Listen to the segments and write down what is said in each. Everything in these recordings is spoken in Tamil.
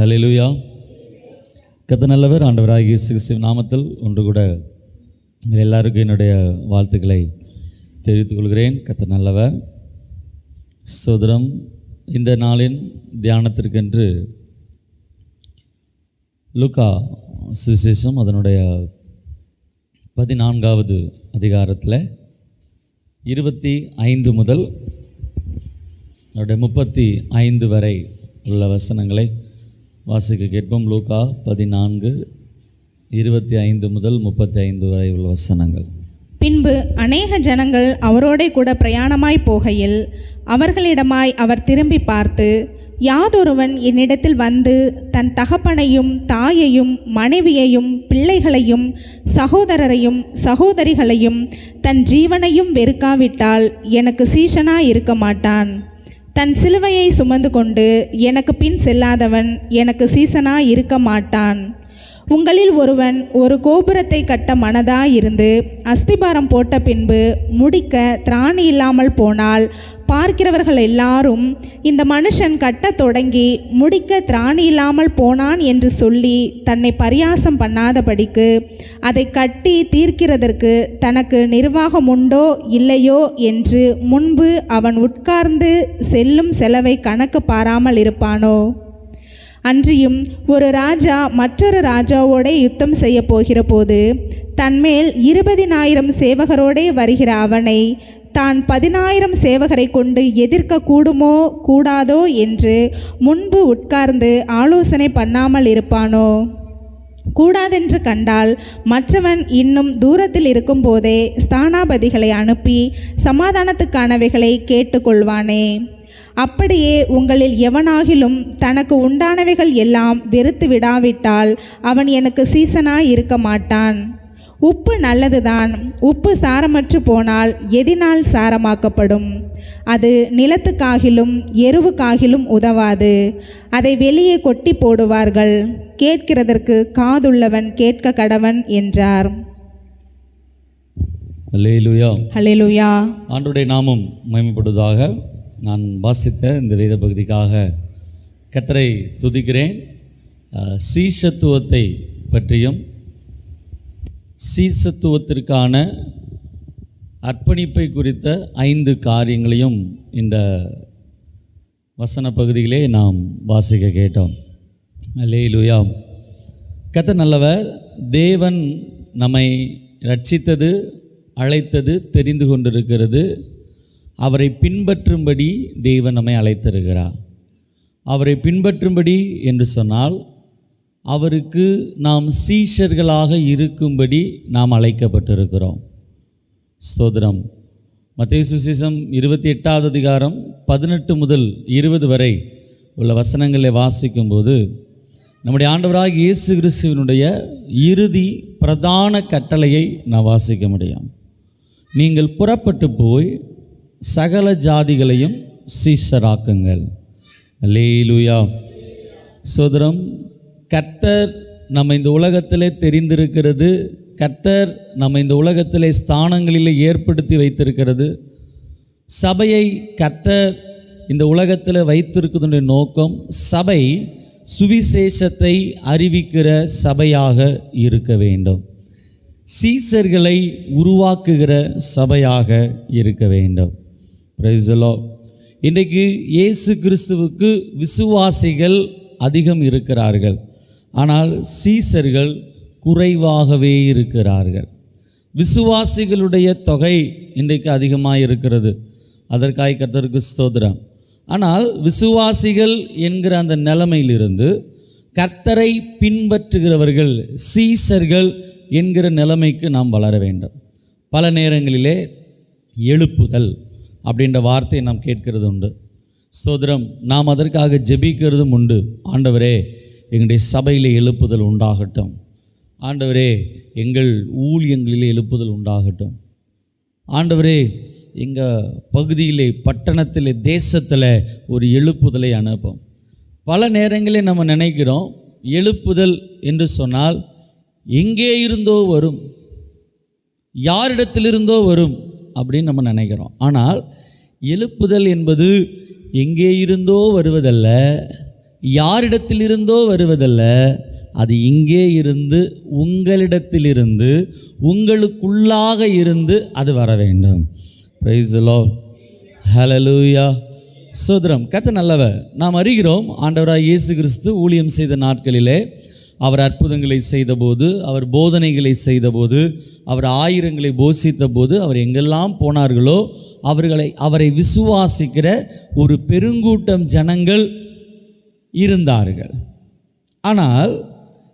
ஹல்லேலூயா. கர்த்தர் நல்லவர். ஆண்டவராகிய இயேசு கிறிஸ்துவின் நாமத்தில் ஒன்று கூட எல்லாருக்கும் என்னுடைய வாழ்த்துக்களை தெரிவித்துக் கொள்கிறேன். கர்த்தர் நல்லவர். சோதரம். இந்த நாளின் தியானத்திற்கென்று லூக்கா சுவிசேஷம் அதனுடைய 14வது அதிகாரத்தில் 25 முதல் 35 வரை உள்ள வசனங்களை வாசிக்க கேட்போம். லூக்கா 14:25 முதல் 35 வரை உள்ள வசனங்கள். பின்பு அநேக ஜனங்கள் அவரோடே கூட பிரயாணமாய் போகையில் அவர்களிடமாய் அவர் திரும்பி பார்த்து, யாதொருவன் என்னிடத்தில் வந்து தன் தகப்பனையும் தாயையும் மனைவியையும் பிள்ளைகளையும் சகோதரரையும் சகோதரிகளையும் தன் ஜீவனையும் வெறுக்காவிட்டால் எனக்கு சீஷனாய் இருக்க மாட்டான். தன் சிலுவையை சுமந்து கொண்டு எனக்கு பின் செல்லாதவன் எனக்கு சீசனாய் இருக்க மாட்டான். உங்களில் ஒருவன் ஒரு கோபுரத்தை கட்ட மனதாயிருந்து அஸ்திபாரம் போட்ட பின்பு முடிக்க திராணி இல்லாமல் போனால் பார்க்கிறவர்கள் எல்லாரும், இந்த மனுஷன் கட்டத் தொடங்கி முடிக்க திராணி இல்லாமல் போனான் என்று சொல்லி தன்னை பரியாசம் பண்ணாதபடிக்கு அதை கட்டி தீர்க்கிறதற்கு தனக்கு நிர்வாகம் உண்டோ இல்லையோ என்று முன்பு அவன் உட்கார்ந்து செல்லும் செலவை கணக்கு பாராமல் இருப்பானோ? அன்றியும் ஒரு ராஜா மற்றொரு ராஜாவோடே யுத்தம் செய்ய போகிற போது தன்மேல் 20,000 சேவகரோடே வருகிற அவனை தான் 10,000 சேவகரை கொண்டு எதிர்க்க கூடுமோ கூடாதோ என்று முன்பு உட்கார்ந்து ஆலோசனை பண்ணாமல் இருப்பானோ? கூடாதென்று கண்டால் மற்றவன் இன்னும் தூரத்தில் இருக்கும் போதே ஸ்தானாபதிகளை அனுப்பி சமாதானத்துக்கானவைகளை கேட்டுக்கொள்வானே. அப்படியே உங்களில் எவனாகிலும் தனக்கு உண்டானவைகள் எல்லாம் வெறுத்து விடாவிட்டால் அவன் எனக்கு சீசனாய் இருக்க மாட்டான். உப்பு நல்லதுதான். உப்பு சாரமற்று போனால் எதினால் சாரமாக்கப்படும்? அது நிலத்துக்காகிலும் எருவுக்காகிலும் உதவாது. அதை வெளியே கொட்டி போடுவார்கள். கேட்கிறதற்கு காதுள்ளவன் கேட்க கடவன் என்றார். ஹல்லேலூயா. ஹல்லேலூயா. ஆண்டவருடைய நாமம் மகிமைப்படுவதாக. நான் வாசித்த இந்த வேத பகுதிக்காக கர்த்தரை துதிக்கிறேன். சீஷத்துவத்தை பற்றியும் சீஷத்துவத்திற்கான அர்ப்பணிப்பை குறித்த 5 காரியங்களையும் இந்த வசன பகுதியிலே நாம் வாசிக்க கேட்டோம். அல்லேலூயா. கர்த்தர் நல்லவர். தேவன் நம்மை ரட்சித்தது, அழைத்தது, தெரிந்து கொண்டிருக்கிறது. அவரை பின்பற்றும்படி தேவன் நம்மை அழைத்திருக்கிறார். அவரை பின்பற்றும்படி என்று சொன்னால் அவருக்கு நாம் சீஷர்களாக இருக்கும்படி நாம் அழைக்கப்பட்டிருக்கிறோம். ஸ்தோத்திரம். மத்தேயு சுவிசேஷம் 28வது அதிகாரம் 18 முதல் 20 வரை உள்ள வசனங்களை வாசிக்கும்போது நம்முடைய ஆண்டவராகிய இயேசு கிறிஸ்துவினுடைய இறுதி பிரதான கட்டளையை நான் வாசிக்க முடியும். நீங்கள் புறப்பட்டு போய் சகல ஜாதிகளையும் சீஷராக்குங்கள். அல்லேலூயா. சோதரம். கர்த்தர் நம்ம இந்த உலகத்திலே தெரிந்திருக்கிறது. கர்த்தர் நம்ம இந்த உலகத்திலே ஸ்தானங்களில் ஏற்படுத்தி வைத்திருக்கிறது. சபையை கர்த்தர் இந்த உலகத்தில் வைத்திருக்கிறதுடைய நோக்கம் சபை சுவிசேஷத்தை அறிவிக்கிற சபையாக இருக்க வேண்டும். சீஷர்களை உருவாக்குகிற சபையாக இருக்க வேண்டும். Praise the Lord. இன்றைக்கு இயேசு கிறிஸ்துவுக்கு விசுவாசிகள் அதிகம் இருக்கிறார்கள், ஆனால் சீஷர்கள் குறைவாகவே இருக்கிறார்கள். விசுவாசிகளுடைய தொகை இன்றைக்கு அதிகமாக இருக்கிறது. அதற்காக கர்த்தருக்கு ஸ்தோத்திரம். ஆனால் விசுவாசிகள் என்கிற அந்த நிலைமையிலிருந்து கர்த்தரை பின்பற்றுகிறவர்கள், சீஷர்கள் என்கிற நிலைமைக்கு நாம் வளர வேண்டும். பல நேரங்களிலே எழுப்புதல் அப்படின்ற வார்த்தையை நாம் கேட்கிறது உண்டு. ஸ்தோத்திரம். நாம் அதற்காக ஜெபிக்கிறதும் உண்டு. ஆண்டவரே, எங்களுடைய சபையில் எழுப்புதல் உண்டாகட்டும். ஆண்டவரே, எங்கள் ஊழியங்களிலே எழுப்புதல் உண்டாகட்டும். ஆண்டவரே, எங்கள் பகுதியிலே, பட்டணத்தில், தேசத்தில் ஒரு எழுப்புதலை அனுப்போம். பல நேரங்களில் நம்ம நினைக்கிறோம் எழுப்புதல் என்று சொன்னால் எங்கே இருந்தோ வரும், யாரிடத்திலிருந்தோ வரும் அப்படின்னு நம்ம நினைக்கிறோம். ஆனால் எழுப்புதல் என்பது எங்கே இருந்தோ வருவதல்ல, யாரிடத்திலிருந்தோ வருவதல்ல, அது இங்கே இருந்து உங்களிடத்திலிருந்து உங்களுக்குள்ளாக இருந்து அது வர வேண்டும். Praise the Lord. ஹல்லேலூயா. சோதரம் கர்த்தர் நல்லவர். நாம் அறிகிறோம், ஆண்டவராய் இயேசு கிறிஸ்து ஊழியம் செய்த நாட்களிலே அவர் அற்புதங்களை செய்தபோது, அவர் போதனைகளை செய்தபோது, அவர் ஆயிரங்களை போஷித்த போது, அவர் எங்கெல்லாம் போனார்களோ அவரை விசுவாசிக்கிற ஒரு பெருங்கூட்டம் ஜனங்கள் இருந்தார்கள். ஆனால்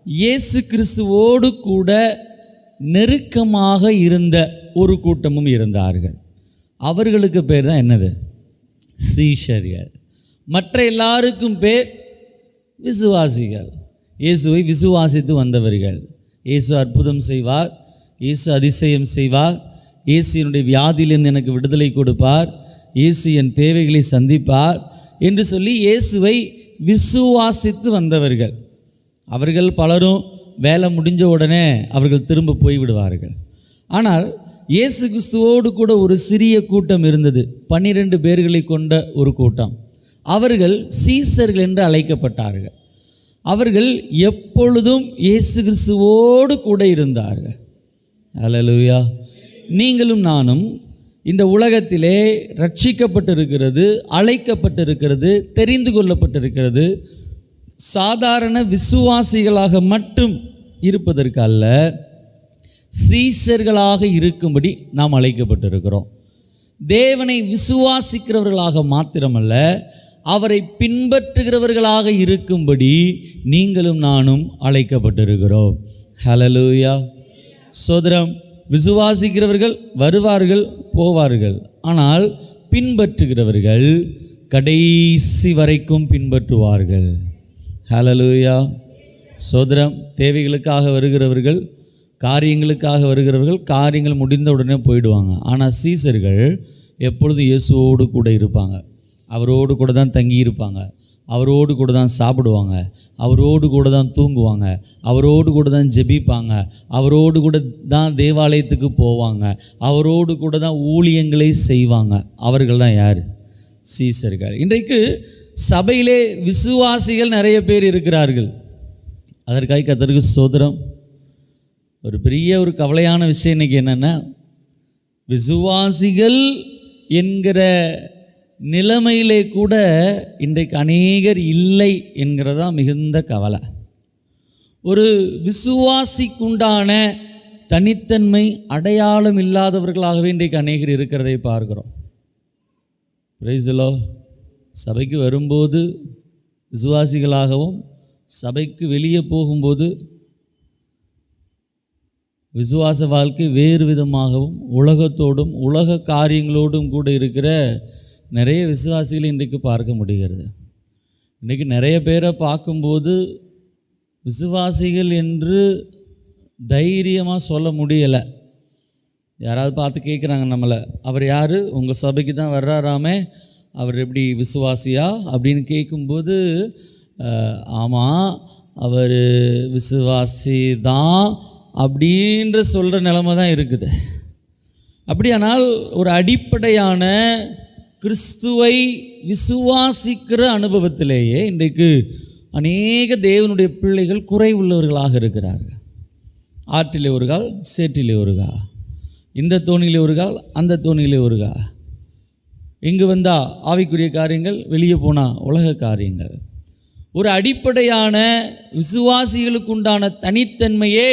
இயேசு கிறிஸ்துவோடு கூட நெருக்கமாக இருந்த ஒரு கூட்டமும் இருந்தார்கள். அவர்களுக்கு பேர் தான் என்னது? சீஷர்கள். மற்ற எல்லாருக்கும் பேர் விசுவாசிகள். இயேசுவை விசுவாசித்து வந்தவர்கள். இயேசு அற்புதம் செய்வார், இயேசு அதிசயம் செய்வார், இயேசு என்னுடைய வியாதியிலிருந்து எனக்கு விடுதலை கொடுப்பார், இயேசு என் தேவைகளை சந்திப்பார் என்று சொல்லி இயேசுவை விசுவாசித்து வந்தவர்கள். அவர்கள் பலரும் வேலை முடிஞ்ச உடனே அவர்கள் திரும்ப போய்விடுவார்கள். ஆனால் இயேசு கிறிஸ்துவோடு கூட ஒரு சிறிய கூட்டம் இருந்தது, 12 பேர்களை கொண்ட ஒரு கூட்டம். அவர்கள் சீசர்கள் என்று அழைக்கப்பட்டார்கள். அவர்கள் எப்பொழுதும் இயேசு கிறிஸ்துவோடு கூட இருந்தார்கள். ஹல்லேலூயா. நீங்களும் நானும் இந்த உலகத்திலே ரட்சிக்கப்பட்டிருக்கிறது, அழைக்கப்பட்டிருக்கிறது, தெரிந்து கொள்ளப்பட்டிருக்கிறது சாதாரண விசுவாசிகளாக மட்டும் இருப்பதற்கு அல்ல, சீஷர்களாக இருக்கும்படி நாம் அழைக்கப்பட்டிருக்கிறோம். தேவனை விசுவாசிக்கிறவர்களாக மாத்திரமல்ல, அவரை பின்பற்றுகிறவர்களாக இருக்கும்படி நீங்களும் நானும் அழைக்கப்பட்டிருக்கிறோம். ஹல்லேலூயா. சோதரம், விசுவாசிக்கிறவர்கள் வருவார்கள் போவார்கள், ஆனால் பின்பற்றுகிறவர்கள் கடைசி வரைக்கும் பின்பற்றுவார்கள். ஹல்லேலூயா. சோதரம், தேவைகளுக்காக வருகிறவர்கள், காரியங்களுக்காக வருகிறவர்கள் காரியங்கள் முடிந்த உடனே போயிடுவாங்க. ஆனால் சீசர்கள் எப்பொழுதும் இயேசுவோடு கூட இருப்பாங்க. அவரோடு கூட தான் தங்கியிருப்பாங்க, அவரோடு கூட தான் சாப்பிடுவாங்க, அவரோடு கூட தான் தூங்குவாங்க, அவரோடு கூட தான் ஜெபிப்பாங்க, அவரோடு கூட தான் தேவாலயத்துக்கு போவாங்க, அவரோடு கூட தான் ஊழியங்களை செய்வாங்க. அவர்கள் தான் யார்? சீசர்கள். இன்றைக்கு சபையிலே விசுவாசிகள் நிறைய பேர் இருக்கிறார்கள். அதற்காக கர்த்தருக்கு ஸ்தோத்திரம். ஒரு பெரிய ஒரு கவலையான விஷயம் இன்றைக்கி என்னென்னா, விசுவாசிகள் என்கிற நிலைமையிலே கூட இன்றைக்கு அநேகர் இல்லை என்கிறதா மிகுந்த கவலை. ஒரு விசுவாசிக்குண்டான தனித்தன்மை அடையாளம் இல்லாதவர்களாகவே இன்றைக்கு அநேகர் இருக்கிறதை பார்க்கிறோம். Price the Lord. சபைக்கு வரும்போது விசுவாசிகளாகவும், சபைக்கு வெளியே போகும்போது விசுவாச வாழ்க்கை வேறு விதமாகவும், உலகத்தோடும் உலக காரியங்களோடும் கூட இருக்கிற நிறைய விசுவாசிகளை இன்றைக்கு பார்க்க முடிகிறது. இன்றைக்கு நிறைய பேரை பார்க்கும்போது விசுவாசிகள் என்று தைரியமாக சொல்ல முடியலை. யாராவது பார்த்து கேட்குறாங்க நம்மளை, அவர் யார்? உங்கள் சபைக்கு தான் வர்றாராமே, அவர் எப்படி விசுவாசியா அப்படின்னு கேட்கும்போது, ஆமாம் அவர் விசுவாசி தான் அப்படின்ற சொல்கிற நிலைமை தான் இருக்குது. அப்படியானால் ஒரு அடிப்படையான கிறிஸ்துவை விசுவாசிக்கிற அனுபவத்திலேயே இன்றைக்கு அநேக தேவனுடைய பிள்ளைகள் குறைவுள்ளவர்களாக இருக்கிறார்கள். ஆற்றிலே ஒரு கால், சேற்றிலே ஒரு கா, இந்த தோணியிலே ஒரு கால், அந்த தோணியிலே ஒரு கா. இங்கு வந்தால் ஆவிக்குரிய காரியங்கள், வெளியே போனால் உலக காரியங்கள். ஒரு அடிப்படையான விசுவாசிகளுக்கு உண்டான தனித்தன்மையே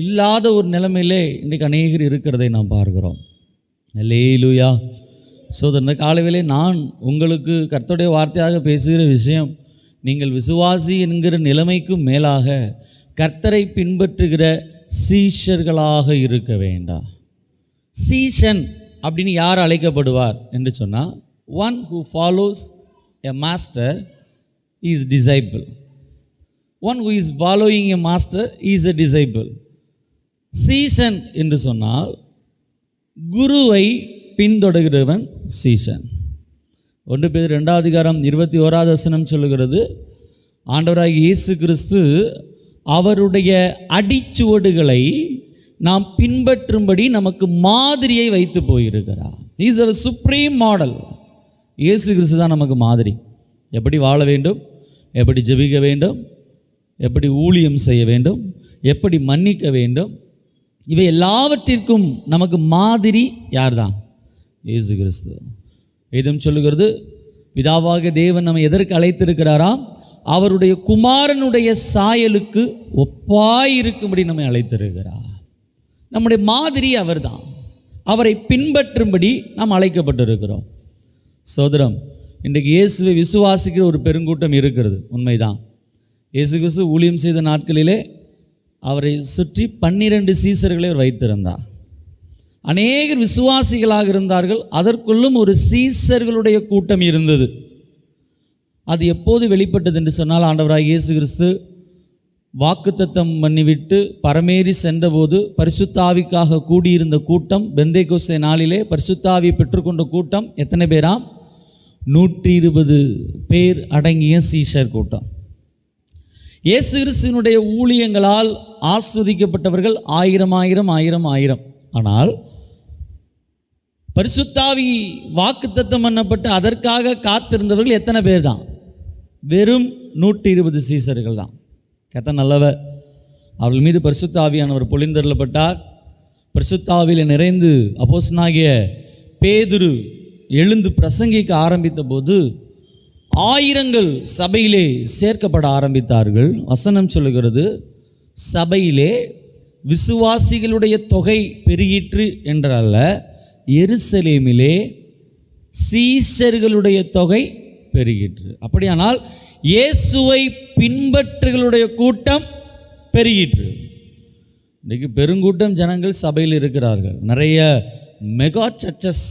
இல்லாத ஒரு நிலைமையிலே இன்றைக்கு அநேகர் இருக்கிறதை நாம் பார்க்கிறோம். அல்லேலூயா. சோதரனை காலையிலே நான் உங்களுக்கு கர்த்தருடைய வார்த்தையாக பேசுகிற விஷயம், நீங்கள் விசுவாசி என்கிற நிலைமைக்கும் மேலாக கர்த்தரை பின்பற்றுகிற சீஷர்களாக இருக்க வேண்டாம். சீஷன் அப்படின்னு யார் அழைக்கப்படுவார் என்று சொன்னால், one who follows a master is disciple. One who is following a master is a disciple. சீஷன் என்று சொன்னால் குருவை பின்தொடர்கிறவன் சீஷன். 1 பேதுரு 2:21 சொல்லுகிறது, ஆண்டவராகிய இயேசு கிறிஸ்து அவருடைய அடிச்சுவடுகளை நாம் பின்பற்றும்படி நமக்கு மாதிரியை வைத்து போயிருக்கிறார். Is our supreme model. இயேசு கிறிஸ்து தான் நமக்கு மாதிரி. எப்படி வாழ வேண்டும், எப்படி ஜெபிக்க வேண்டும், எப்படி ஊழியம் செய்ய வேண்டும், எப்படி மன்னிக்க வேண்டும், இவை எல்லாவற்றிற்கும் நமக்கு மாதிரி யார் தான்? இயேசு கிறிஸ்து. வேதம் சொல்லுகிறது, பிதாவாக தேவன் நம்மை எதற்கு அழைத்திருக்கிறாராம்? அவருடைய குமாரனுடைய சாயலுக்கு ஒப்பாயிருக்கும்படி நம்மை அழைத்திருக்கிறார். நம்முடைய மாதிரி அவர்தான். அவரை பின்பற்றும்படி நாம் அழைக்கப்பட்டிருக்கிறோம். சோதரம், இன்றைக்கு இயேசுவை விசுவாசிக்கிற ஒரு பெருங்கூட்டம் இருக்கிறது, உண்மைதான். இயேசு கிறிஸ்து ஊழியம் செய்த நாட்களிலே அவரை சுற்றி 12 சீசர்களை அவர் வைத்திருந்தார். அநேகர் விசுவாசிகளாக இருந்தார்கள். அதற்குள்ளும் ஒரு சீசர்களுடைய கூட்டம் இருந்தது. அது எப்போது வெளிப்பட்டது என்று சொன்னால், ஆண்டவராக இயேசு கிறிஸ்து வாக்குத்தத்தம் பண்ணிவிட்டு பரமேறி சென்றபோது பரிசுத்த ஆவிக்காக கூடியிருந்த கூட்டம், பெந்தேகோஸ்தே நாளிலே பரிசுத்த ஆவியை பெற்றுக்கொண்ட கூட்டம் எத்தனை பேராம்? 120 பேர் அடங்கிய சீஷர் கூட்டம். இயேசு கிறிஸ்துவினுடைய ஊழியங்களால் ஆஸ்வதிக்கப்பட்டவர்கள் 1000. ஆனால் பரிசுத்த ஆவி வாக்குத்தத்தம் பண்ணப்பட்டு அதற்காக காத்திருந்தவர்கள் எத்தனை பேர் தான்? வெறும் 120 சீசர்கள் தான். கர்த்தர் நல்லவர். அவர்கள் மீது பரிசுத்த ஆவியானவர் பொழிந்தருளப்பட்டார். பரிசுத்த ஆவியில் நிறைந்து அப்போஸ்தலனாகிய பேதுரு எழுந்து பிரசங்கிக்க ஆரம்பித்த போது 1000 சபையிலே சேர்க்கப்பட ஆரம்பித்தார்கள். வசனம் சொல்லுகிறது, சபையிலே விசுவாசிகளுடைய தொகை பெருகிற்று என்றல்ல, எருசலேமிலே சீஷர்களுடைய தொகை பெருகிற்று. அப்படியானால் இயேசுவை பின்பற்றுகளுடைய கூட்டம் பெருகிற்று. இன்றைக்கு பெருங்கூட்டம் ஜனங்கள் சபையில் இருக்கிறார்கள். நிறைய மெகா சர்ச்சஸ்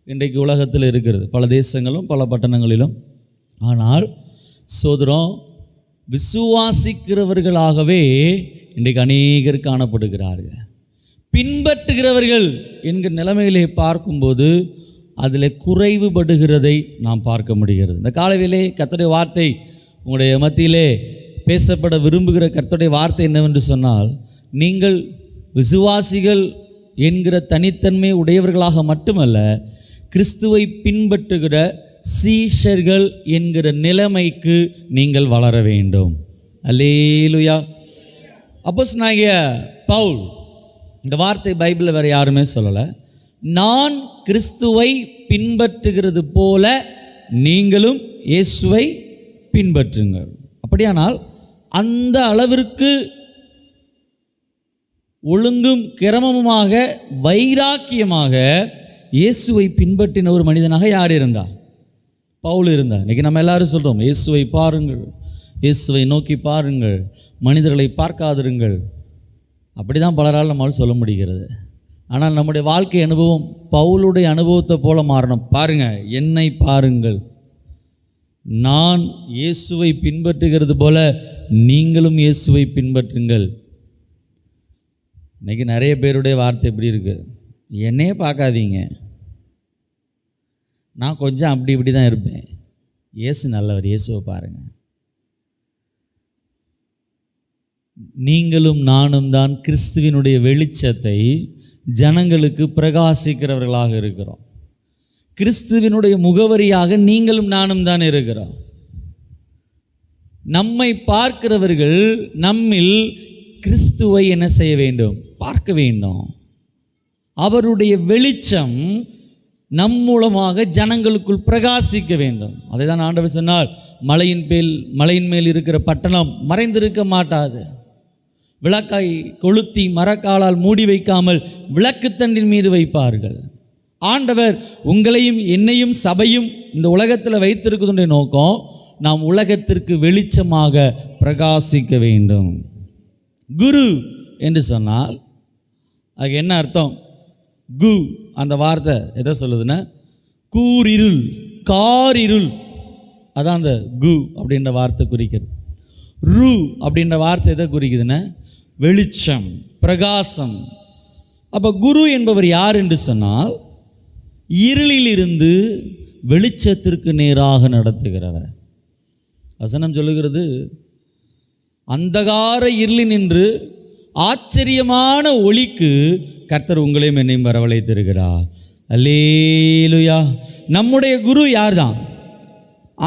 இன்றைக்கு உலகத்தில் இருக்கிறது, பல தேசங்களும் பல பட்டணங்களிலும். ஆனால் சோதரம், விசுவாசிக்கிறவர்களாகவே இன்றைக்கு அநேகர் காணப்படுகிறார்கள். பின்பற்றுகிறவர்கள் என்கிற நிலைமையிலே பார்க்கும்போது அதில் குறைவுபடுகிறதை நாம் பார்க்க முடிகிறது. இந்த காலையிலே கர்த்தருடைய வார்த்தை உங்களுடைய மத்தியிலே பேசப்பட விரும்புகிற கர்த்தருடைய வார்த்தை என்னவென்று சொன்னால், நீங்கள் விசுவாசிகள் என்கிற தனித்தன்மை உடையவர்களாக மட்டுமல்ல, கிறிஸ்துவை பின்பற்றுகிற சீஷர்கள் என்கிற நிலைமைக்கு நீங்கள் வளர வேண்டும். அல்லேலூயா. அப்போஸ்தலனாகிய பவுல், இந்த வார்த்தை பைபிளில் வேறு யாருமே சொல்லலை. நான் கிறிஸ்துவை பின்பற்றுகிறது போல நீங்களும் இயேசுவை பின்பற்றுங்கள். அப்படியானால் அந்த அளவிற்கு ஒழுங்கும் கிரமமுமாக வைராக்கியமாக இயேசுவை பின்பற்றின ஒரு மனிதனாக யார் இருந்தா? பவுல் இருந்தார். இன்றைக்கி நம்ம எல்லாரும் சொல்கிறோம், இயேசுவை பாருங்கள், இயேசுவை நோக்கி பாருங்கள், மனிதர்களை பார்க்காதிருங்கள். அப்படி தான் பலரால் நம்மால் சொல்ல முடிகிறது. ஆனால் நம்முடைய வாழ்க்கை அனுபவம் பவுலுடைய அனுபவத்தை போல மாறணும். பாருங்கள், என்னை பாருங்கள், நான் இயேசுவை பின்பற்றுகிறது போல நீங்களும் இயேசுவை பின்பற்றுங்கள். இன்றைக்கி நிறைய பேருடைய வார்த்தை எப்படி இருக்குது? என்னையே பார்க்காதீங்க, நான் கொஞ்சம் அப்படி இப்படி தான் இருப்பேன், இயேசு நல்லவர், இயேசுவை பாருங்கள். நீங்களும் நானும் தான் கிறிஸ்துவினுடைய வெளிச்சத்தை ஜனங்களுக்கு பிரகாசிக்கிறவர்களாக இருக்கிறோம். கிறிஸ்துவினுடைய முகவரியாக நீங்களும் நானும் தான் இருக்கிறோம். நம்மை பார்க்கிறவர்கள் நம்மில் கிறிஸ்துவை என்ன செய்ய வேண்டும்? பார்க்க வேண்டும். அவருடைய வெளிச்சம் நம் மூலமாக ஜனங்களுக்குள் பிரகாசிக்க வேண்டும். அதை தான் ஆண்டவர் சொன்னார், மலையின் மேல் இருக்கிற பட்டணம் மறைந்திருக்க மாட்டாது. விளக்கை கொளுத்தி மரக்காலால் மூடி வைக்காமல் விளக்குத்தண்டின் மீது வைப்பார்கள். ஆண்டவர் உங்களையும் என்னையும் சபையும் இந்த உலகத்தில் வைத்திருக்கிறதுடைய நோக்கம், நாம் உலகத்திற்கு வெளிச்சமாக பிரகாசிக்க வேண்டும். குரு என்று சொன்னால் அது என்ன அர்த்தம்? கு அந்த வார்த்தை எதை சொல்லுதுன்னா, கூரிருள், காரிருள், அதான் அந்த கு அப்படின்ற வார்த்தை குறிக்கிறது. ரு அப்படின்ற வார்த்தை எதை குறிக்குதுன்னா, வெளிச்சம், பிரகாசம். அப்போ குரு என்பவர் யார் என்று சொன்னால், இருளிலிருந்து வெளிச்சத்திற்கு நேராக நடத்துகிறவர். வசனம் சொல்லுகிறது, அந்தகார இருளில் நின்று ஆச்சரியமான ஒளிக்கு கர்த்தர் உங்களையும் என்னையும் வரவழைத்திருக்கிறார். அல்லேலூயா. நம்முடைய குரு யார் தான்?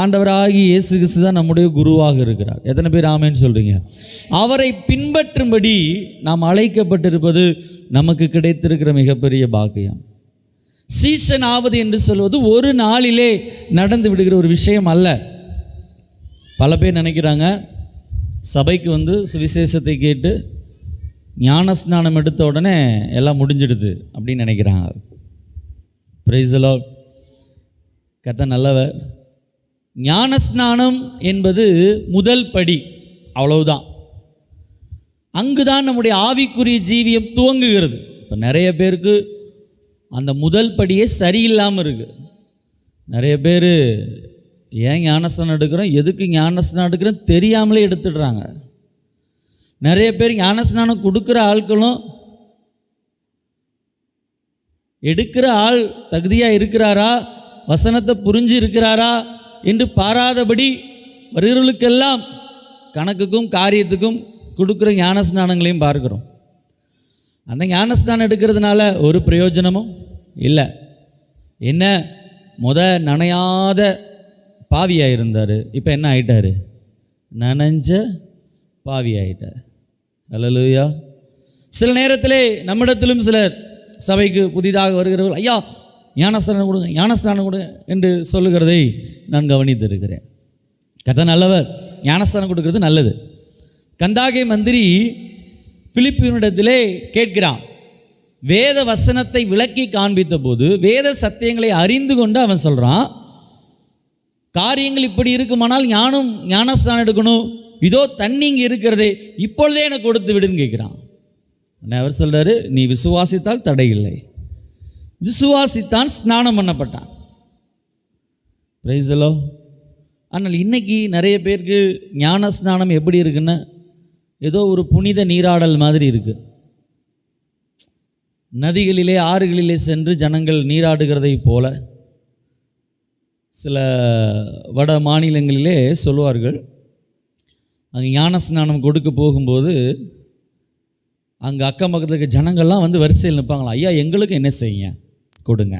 ஆண்டவராகி இயேசு கிறிஸ்து தான் நம்முடைய குருவாக இருக்கிறார். எத்தனை பேர் ஆமேன்னு சொல்கிறீங்க? அவரை பின்பற்றும்படி நாம் அழைக்கப்பட்டிருப்பது நமக்கு கிடைத்திருக்கிற மிகப்பெரிய பாக்கியம். சீஷன் ஆவது என்று சொல்வது ஒரு நாளிலே நடந்து விடுகிற ஒரு விஷயம் அல்ல. பல பேர் நினைக்கிறாங்க சபைக்கு வந்து சுவிசேஷத்தை கேட்டு ஞானஸ்நானம் எடுத்த உடனே எல்லாம் முடிஞ்சிடுது அப்படின்னு நினைக்கிறாங்க. Price the Lord. கர்த்தர் நல்லவர். ஞானஸ்நானம் என்பது முதல் படி, அவ்வளவுதான். அங்குதான் நம்முடைய ஆவிக்குரிய ஜீவியம் துவங்குகிறது. இப்போ நிறைய பேருக்கு அந்த முதல் படியே சரியில்லாமல் இருக்குது. நிறைய பேர் ஏன் ஞானஸ்நானம் எடுக்கிறோம், எதுக்கு ஞானஸ்நானம் எடுக்கிறோம் தெரியாமலே எடுத்துடுறாங்க. நிறைய பேர் ஞானஸ்நானம் கொடுக்குற ஆட்களும் எடுக்கிற ஆள் தகுதியாக இருக்கிறாரா, வசனத்தை புரிஞ்சு இருக்கிறாரா என்று பாராதபடி வருகிறவர்களுக்கெல்லாம் கணக்குக்கும் காரியத்துக்கும் கொடுக்குற ஞானஸ்நானங்களையும் பார்க்குறோம். அந்த ஞானஸ்நானம் எடுக்கிறதுனால ஒரு பிரயோஜனமும் இல்லை. என்ன, நனையாத பாவியாக இருந்தார், இப்போ என்ன ஆகிட்டார்? நனைஞ்ச பாவி ஆகிட்டார். அல்லேலூயா. சில நேரத்திலே நம்மிடத்திலும் சிலர் சபைக்கு புதிதாக வருகிறவர்கள், ஐயா ஞானஸ்நானம் கொடுங்க, ஞானஸ்நானம் கொடுங்க என்று சொல்லுகிறதை நான் கவனித்திருக்கிறேன். கர்த்தர் நல்லவர். ஞானஸ்நானம் கொடுக்கறது நல்லது. கந்தாகே மந்திரி பிலிப்பினிடத்திலே கேட்கிறான். வேத வசனத்தை விளக்கி காண்பித்த போது வேத சத்தியங்களை அறிந்து கொண்டு அவன் சொல்கிறான், காரியங்கள் இப்படி இருக்குமானால் ஞானஸ்நானம் எடுக்கணும், இதோ தண்ணி இங்கே இருக்கிறதே, இப்பொழுதே எனக்கு கொடுத்து விடுன்னு கேட்குறான். அவர் சொல்கிறாரு, நீ விசுவாசித்தால் தடையில்லை. விசுவாசித்தான் ஸ்நானம் பண்ணப்பட்டான். Price the Lord. ஆனால் இன்னைக்கு நிறைய பேருக்கு ஞான ஸ்நானம் எப்படி இருக்குன்னு ஏதோ ஒரு புனித நீராடல் மாதிரி இருக்குது. நதிகளிலே ஆறுகளிலே சென்று ஜனங்கள் நீராடுகிறதை போல சில வட மாநிலங்களிலே சொல்வார்கள். அங்கே ஞான ஸ்நானம் கொடுக்க போகும்போது அங்கே அக்கம் பக்கத்தில் இருக்க ஜனங்கள்லாம் வந்து வரிசையில் நிற்பாங்களாம். ஐயா எங்களுக்கு என்ன செய்யுங்க, கொடுங்க,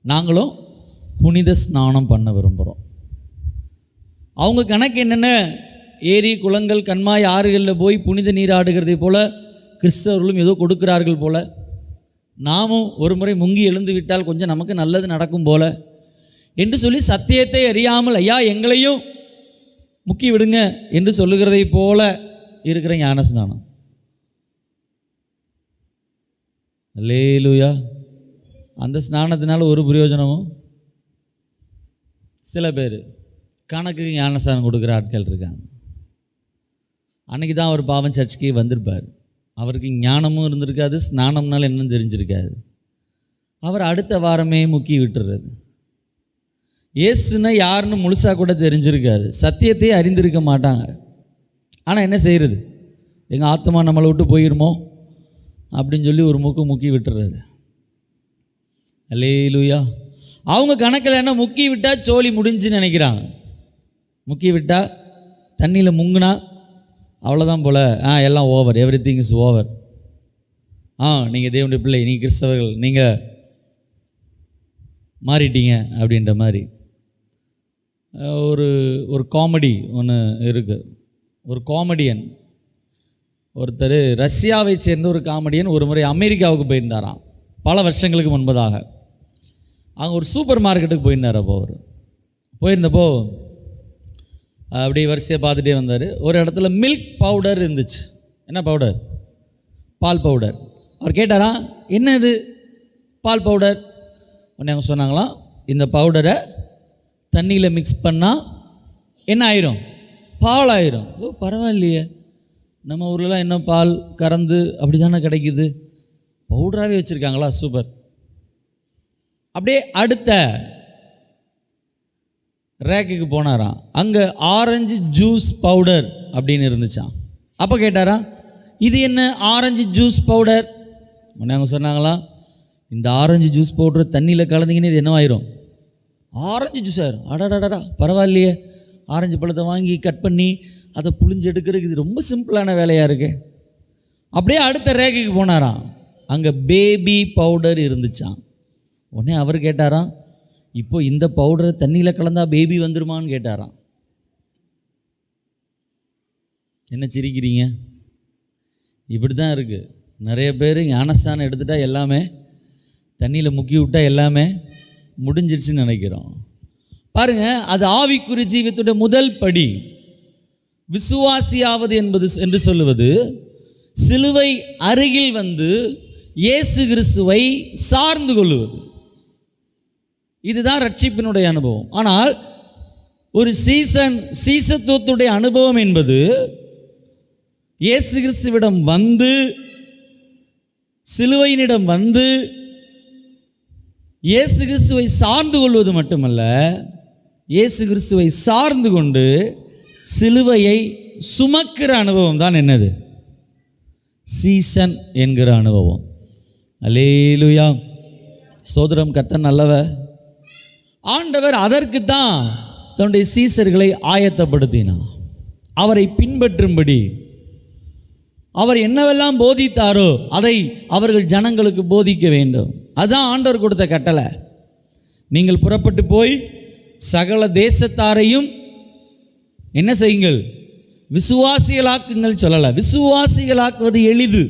நாங்களும் புனித ஸ்நானம் பண்ண விரும்புகிறோம். அவங்க கணக்கு என்னென்ன, ஏரி குளங்கள் கண்மாய் ஆறுகளில் போய் புனித நீராடுகிறதை போல கிறிஸ்தவர்களும் ஏதோ கொடுக்கிறார்கள் போல, நாமும் ஒரு முறை முங்கி எழுந்து விட்டால் கொஞ்சம் நமக்கு நல்லது நடக்கும் போல என்று சொல்லி சத்தியத்தை அறியாமல் ஐயா எங்களையும் முக்கி விடுங்க என்று சொல்லுகிறதை போல இருக்கிற ஞான ஸ்நானம். அல்லேலூயா. அந்த ஸ்நானத்தினால ஒரு பிரயோஜனமும். சில பேர் கணக்குக்கு ஞானஸ்நானம் கொடுக்குற ஆட்கள் இருக்காங்க. அன்றைக்கி தான் அவர் பாவம் சர்ச்சுக்கே வந்திருப்பார். அவருக்கு ஞானமும் இருந்திருக்காது, ஸ்நானம்னால என்னன்னு தெரிஞ்சிருக்காது. அவர் அடுத்த வாரமே முக்கி விட்டுறது. இயேசுன்னா யாருன்னு முழுசாக கூட தெரிஞ்சிருக்காது, சத்தியத்தையே அறிந்திருக்க மாட்டாங்க. ஆனால் என்ன செய்கிறது, எங்கள் ஆத்மா நம்மளை விட்டு போயிருமோ அப்படின்னு சொல்லி ஒரு முக்கி விட்டுறது. அல்லேலூயா. அவங்க கணக்கில் என்ன, முக்கி விட்டால் சோழி முடிஞ்சுன்னு நினைக்கிறாங்க. முக்கி விட்டால் தண்ணியில் முங்குனா அவ்வளோதான் போல், எல்லாம் over, every thing is over. நீங்கள் தேவனுடைய பிள்ளை, நீங்கள் கிறிஸ்தவர்கள், நீங்கள் மாறிட்டீங்க அப்படின்ற மாதிரி. ஒரு காமெடி ஒன்று இருக்குது. ஒரு காமெடியன் ஒருத்தர், ரஷ்யாவை சேர்ந்த ஒரு காமெடியன் ஒரு முறை அமெரிக்காவுக்கு போயிருந்தாராம், பல வருஷங்களுக்கு முன்பதாக. அங்கே ஒரு சூப்பர் மார்க்கெட்டுக்கு போயிருந்தார். அப்போ அவர் போயிருந்தப்போ அப்படி வரிசையை பார்த்துட்டே வந்தார். ஒரு இடத்துல மில்க் பவுடர் இருந்துச்சு. என்ன பவுடர்? பால் பவுடர். அவர் கேட்டாரா, என்ன இது பால் பவுடர்? உடனே அவங்க சொன்னாங்களாம், இந்த பவுடரை தண்ணியில் மிக்ஸ் பண்ணால் என்ன ஆயிரும்? பால் ஆயிரும். ஓ பரவாயில்லையே, நம்ம ஊர்லலாம் என்ன பால் கறந்து அப்படி தானே கிடைக்குது, பவுடராகவே வச்சுருக்காங்களா, சூப்பர். அப்படியே அடுத்த ரேக்குக்கு போனாராம். அங்கே ஆரஞ்சு ஜூஸ் பவுடர் அப்படின்னு இருந்துச்சான். அப்போ கேட்டாரா, இது என்ன ஆரஞ்சு ஜூஸ் பவுடர்? உடனே அவங்க சொன்னாங்களாம், இந்த ஆரஞ்சு ஜூஸ் பவுடர் தண்ணியில் கலந்தீங்கன்னு இது என்னவாயிரும்? ஆரஞ்சு ஜூஸ் ஆயிரும். அடாடாடா பரவாயில்லையே, ஆரஞ்சு பழத்தை வாங்கி கட் பண்ணி அதை புளிஞ்சு எடுக்கிறதுக்கு இது ரொம்ப சிம்பிளான வேலையாக இருக்கு. அப்படியே அடுத்த ரேக்குக்கு போனாராம். அங்கே பேபி பவுடர் இருந்துச்சான். உடனே அவர் கேட்டாராம், இப்போ இந்த பவுடரை தண்ணியில் கலந்தா பேபி வந்துருமான்னு கேட்டாராம். என்ன சிரிக்கிறீங்க? இப்படி தான் இருக்குது. நிறைய பேர் ஞானஸ்தானம் எடுத்துட்டால் எல்லாமே தண்ணியில் முக்கி விட்டால் எல்லாமே முடிஞ்சிருச்சுன்னு நினைக்கிறோம். பாருங்கள், அது ஆவிக்குரிய ஜீவியத்துடைய முதல் படி. விசுவாசியாவது என்று சொல்லுவது சிலுவை அருகில் வந்து இயேசு கிறிஸ்துவை சார்ந்து கொள்ளுவது. இதுதான் ரட்சிப்பினுடைய அனுபவம். ஆனால் ஒரு சீசத்துவத்துடைய அனுபவம் என்பது இயேசு கிறிஸ்துவிடம் வந்து, சிலுவையினிடம் வந்து இயேசு கிறிஸ்துவை சார்ந்து கொள்வது மட்டுமல்ல, இயேசு கிறிஸ்துவை சார்ந்து கொண்டு சிலுவையை சுமக்கிற அனுபவம் தான் என்னது? சீசன் என்கிற அனுபவம். அல்லேலூயா, சோதரம். கர்த்தர் நல்லவர். ஆண்டவர் அதற்கு தான் தன்னுடைய சீசர்களை ஆயத்தப்படுத்தினார். அவரை பின்பற்றும்படி அவர் என்னவெல்லாம் போதித்தாரோ அதை அவர்கள் ஜனங்களுக்கு போதிக்க வேண்டும். அதுதான் ஆண்டவர் கொடுத்த கட்டளை. நீங்கள் புறப்பட்டு போய் சகல தேசத்தாரையும் என்ன செய்யுங்கள்? விசுவாசிகளாக்குங்கள் சொல்லலை. விசுவாசிகளாக்குவது எளிது.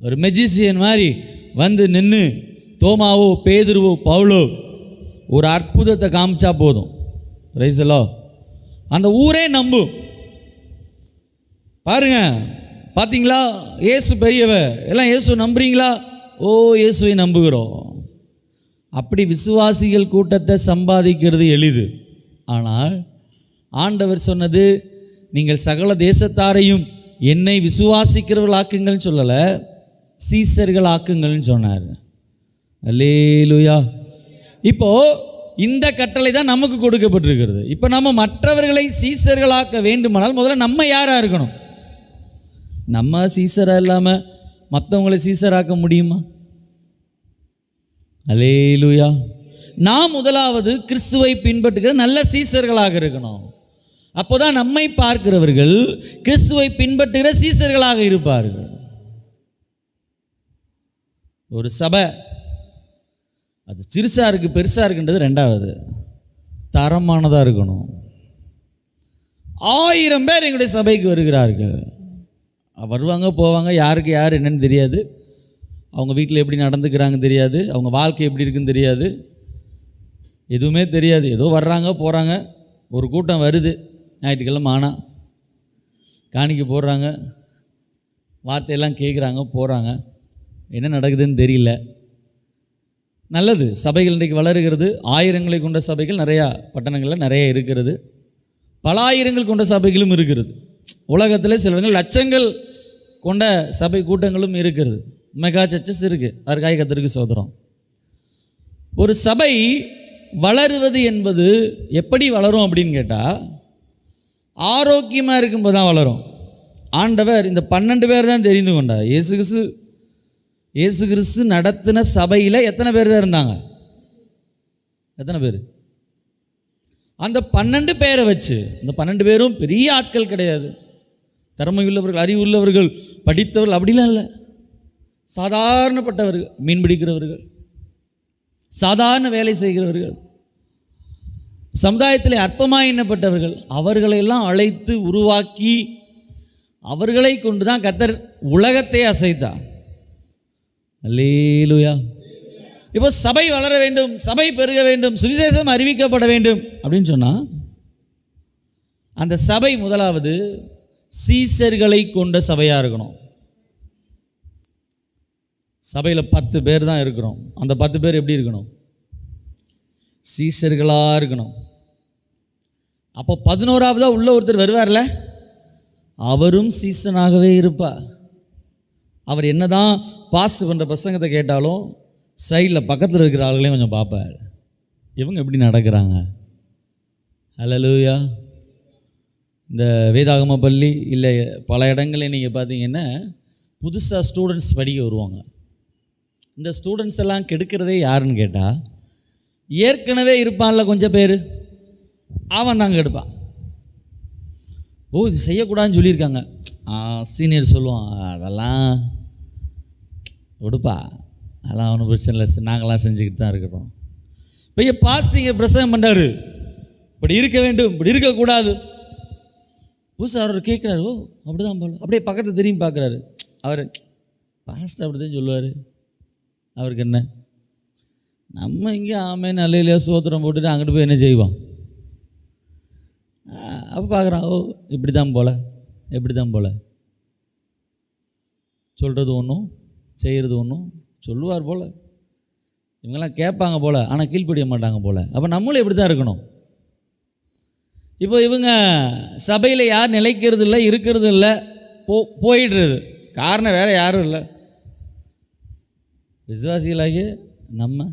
ஒரு மெஜிசியன் மாதிரி வந்து நின்று தோமாவோ பேதுருவோ பவுலோ ஒரு அற்புதத்தை காமிச்சா போதும், பிரைஸ் தி லார்ட், அந்த ஊரே நம்பும். பாருங்க, பார்த்தீங்களா? இயேசு பெரியவர், எல்லாம் இயேசு நம்புறீங்களா? ஓ, இயேசுவை நம்புகிறோம். அப்படி விசுவாசிகள் கூட்டத்தை சம்பாதிக்கிறது எளிது. ஆனால் ஆண்டவர் சொன்னது, நீங்கள் சகல தேசத்தாரையும் என்னை விசுவாசிக்கிறவர்கள் ஆக்குங்கள்னு சொல்லலை, சீசர்கள் ஆக்குங்கள்னு சொன்னார். அல்லேலூயா. இப்போ இந்த கட்டளை தான் நமக்கு கொடுக்கப்பட்டிருக்கிறது. இப்போ நம்ம மற்றவர்களை சீசர்களாக்க வேண்டுமானால் முதல்ல நம்ம யாராக இருக்கணும்? நம்ம சீசராக இல்லாமல் மற்றவங்களை சீசராக்க முடியுமா? அல்லேலூயா. நாம் முதலாவது கிறிஸ்துவை பின்பற்றுகிற நல்ல சீசர்களாக இருக்கணும். அப்போதான் நம்மை பார்க்கிறவர்கள் கிறிஸ்துவை பின்பற்றுகிற சீசர்களாக இருப்பார்கள். ஒரு சபை அது சிறுசாக இருக்குது பெருசாக இருக்குன்றது ரெண்டாவது, தரமானதாக இருக்கணும். 1000 பேர் எங்களுடைய சபைக்கு வருகிறார்கள். வருவாங்க போவாங்க, யாருக்கு யார் என்னன்னு தெரியாது, அவங்க வீட்டில் எப்படி நடந்துக்கிறாங்க தெரியாது, அவங்க வாழ்க்கை எப்படி இருக்குன்னு தெரியாது, எதுவுமே தெரியாது. ஏதோ வர்றாங்க போகிறாங்க. ஒரு கூட்டம் வருது, ஞாயிற்றுக்கிழமை ஆனால் காணிக்க போடுறாங்க, வார்த்தையெல்லாம் கேட்குறாங்க, போகிறாங்க. என்ன நடக்குதுன்னு தெரியல. நல்லது, சபைகள் இன்றைக்கு வளருகிறது. 1000ங்களை கொண்ட சபைகள் நிறையா பட்டணங்களில் நிறைய இருக்கிறது. பல ஆயிரங்கள் கொண்ட சபைகளும் இருக்கிறது. உலகத்தில் சில இடங்கள் லட்சங்கள் கொண்ட சபை கூட்டங்களும் இருக்கிறது. மெகா சர்ச்சஸ் இருக்குது. அதற்காக கர்த்தருக்கு ஸ்தோத்திரம். ஒரு சபை வளருவது என்பது எப்படி வளரும் அப்படின்னு கேட்டால், ஆரோக்கியமாக இருக்கும்போது தான் வளரும். ஆண்டவர் இந்த 12 பேர் தான் தெரிந்து கொண்டார். இயேசு கிறிஸ்து நடத்தின சபையில் எத்தனை பேர் தான் இருந்தாங்க? எத்தனை பேர்? அந்த 12 பேரை வச்சு, இந்த 12 பேரும் பெரிய ஆட்கள் கிடையாது, திறமையுள்ளவர்கள், அறிவுள்ளவர்கள், படித்தவர்கள், அப்படிலாம் இல்லை. சாதாரணப்பட்டவர்கள், மீன் பிடிக்கிறவர்கள், சாதாரண வேலை செய்கிறவர்கள், சமுதாயத்தில் அற்பமாக எண்ணப்பட்டவர்கள், அவர்களையெல்லாம் அழைத்து உருவாக்கி அவர்களை கொண்டு தான் கர்த்தர் உலகத்தை அசைத்தார். அல்லேலூயா. இப்போ சபை வளர வேண்டும், சபை பெருக வேண்டும், சுவிசேஷம் அறிவிக்கப்பட வேண்டும் அப்படின்னு சொன்னால், அந்த சபை முதலாவது சீசர்களை கொண்ட சபையாக இருக்கணும். சபையில் 10 பேர் தான் இருக்கிறோம். அந்த 10 பேர் எப்படி இருக்கணும்? சீசர்களாக இருக்கணும். அப்போ 11ஆவதாக உள்ள ஒருத்தர் வருவார்ல, அவரும் சீசனாகவே இருப்பார். அவர் என்ன தான் பாஸ் பண்ணுற பிரசங்கத்தை கேட்டாலும் சைடில் பக்கத்தில் இருக்கிற ஆளுகளையும் கொஞ்சம் பார்ப்பார். இவங்க எப்படி நடக்கிறாங்க? அல்லேலூயா. இந்த வேதாகம பள்ளி இல்லை பல இடங்களில் நீங்கள் பார்த்தீங்கன்னா புதுசாக ஸ்டூடெண்ட்ஸ் படிக்க வருவாங்க. இந்த ஸ்டூடெண்ட்ஸ் எல்லாம் கெடுக்கிறதே யாருன்னு கேட்டால், ஏற்கனவே இருப்பான்ல கொஞ்சம் பேர், அவன் தாங்க கெடுப்பான். ஓ, இது செய்யக்கூடாதுன்னு சொல்லியிருக்காங்க, சீனியர் சொல்லுவான், அதெல்லாம் விடுப்பா, அதெல்லாம் ஒன்றும் பிரச்சனை இல்லை, நாங்களாம் செஞ்சுக்கிட்டு தான் இருக்கிறோம். பெரிய பாஸ்டிங்க பிரசங்கம் பண்ணுறாரு, இப்படி இருக்க வேண்டும், இப்படி இருக்கக்கூடாது. புதுசாக அவர் கேட்குறாரு, ஓ அப்படிதான் போல. அப்படியே பக்கத்தை திரும்பி பார்க்குறாரு. அவர் பாஸ்டர் அப்படி தான் சொல்லுவார், அவருக்கு என்ன, நம்ம இங்கே ஆமேன்னு அல்லையிலையோ சோத்திரம் போட்டுட்டு அங்கிட்டு போய் என்ன செய்வோம். அப்போ பார்க்குறான், ஓ இப்படி தான் போல, எப்படி தான் போல. சொல்கிறது ஒன்றும் செய்கிறது ஒன்றும் சொல்லுவார் போல். இவங்கெல்லாம் கேட்பாங்க போல், ஆனால் கீழ்ப்படிய மாட்டாங்க போல். அப்போ நம்மளும் எப்படி தான் இருக்கணும். இப்போ இவங்க சபையில் யார் நிலைக்கிறது இல்லை, இருக்கிறது இல்லை, போயிடுறது. காரணம் வேறு யாரும் இல்லை, விசுவாசிகளாகிய நம்ம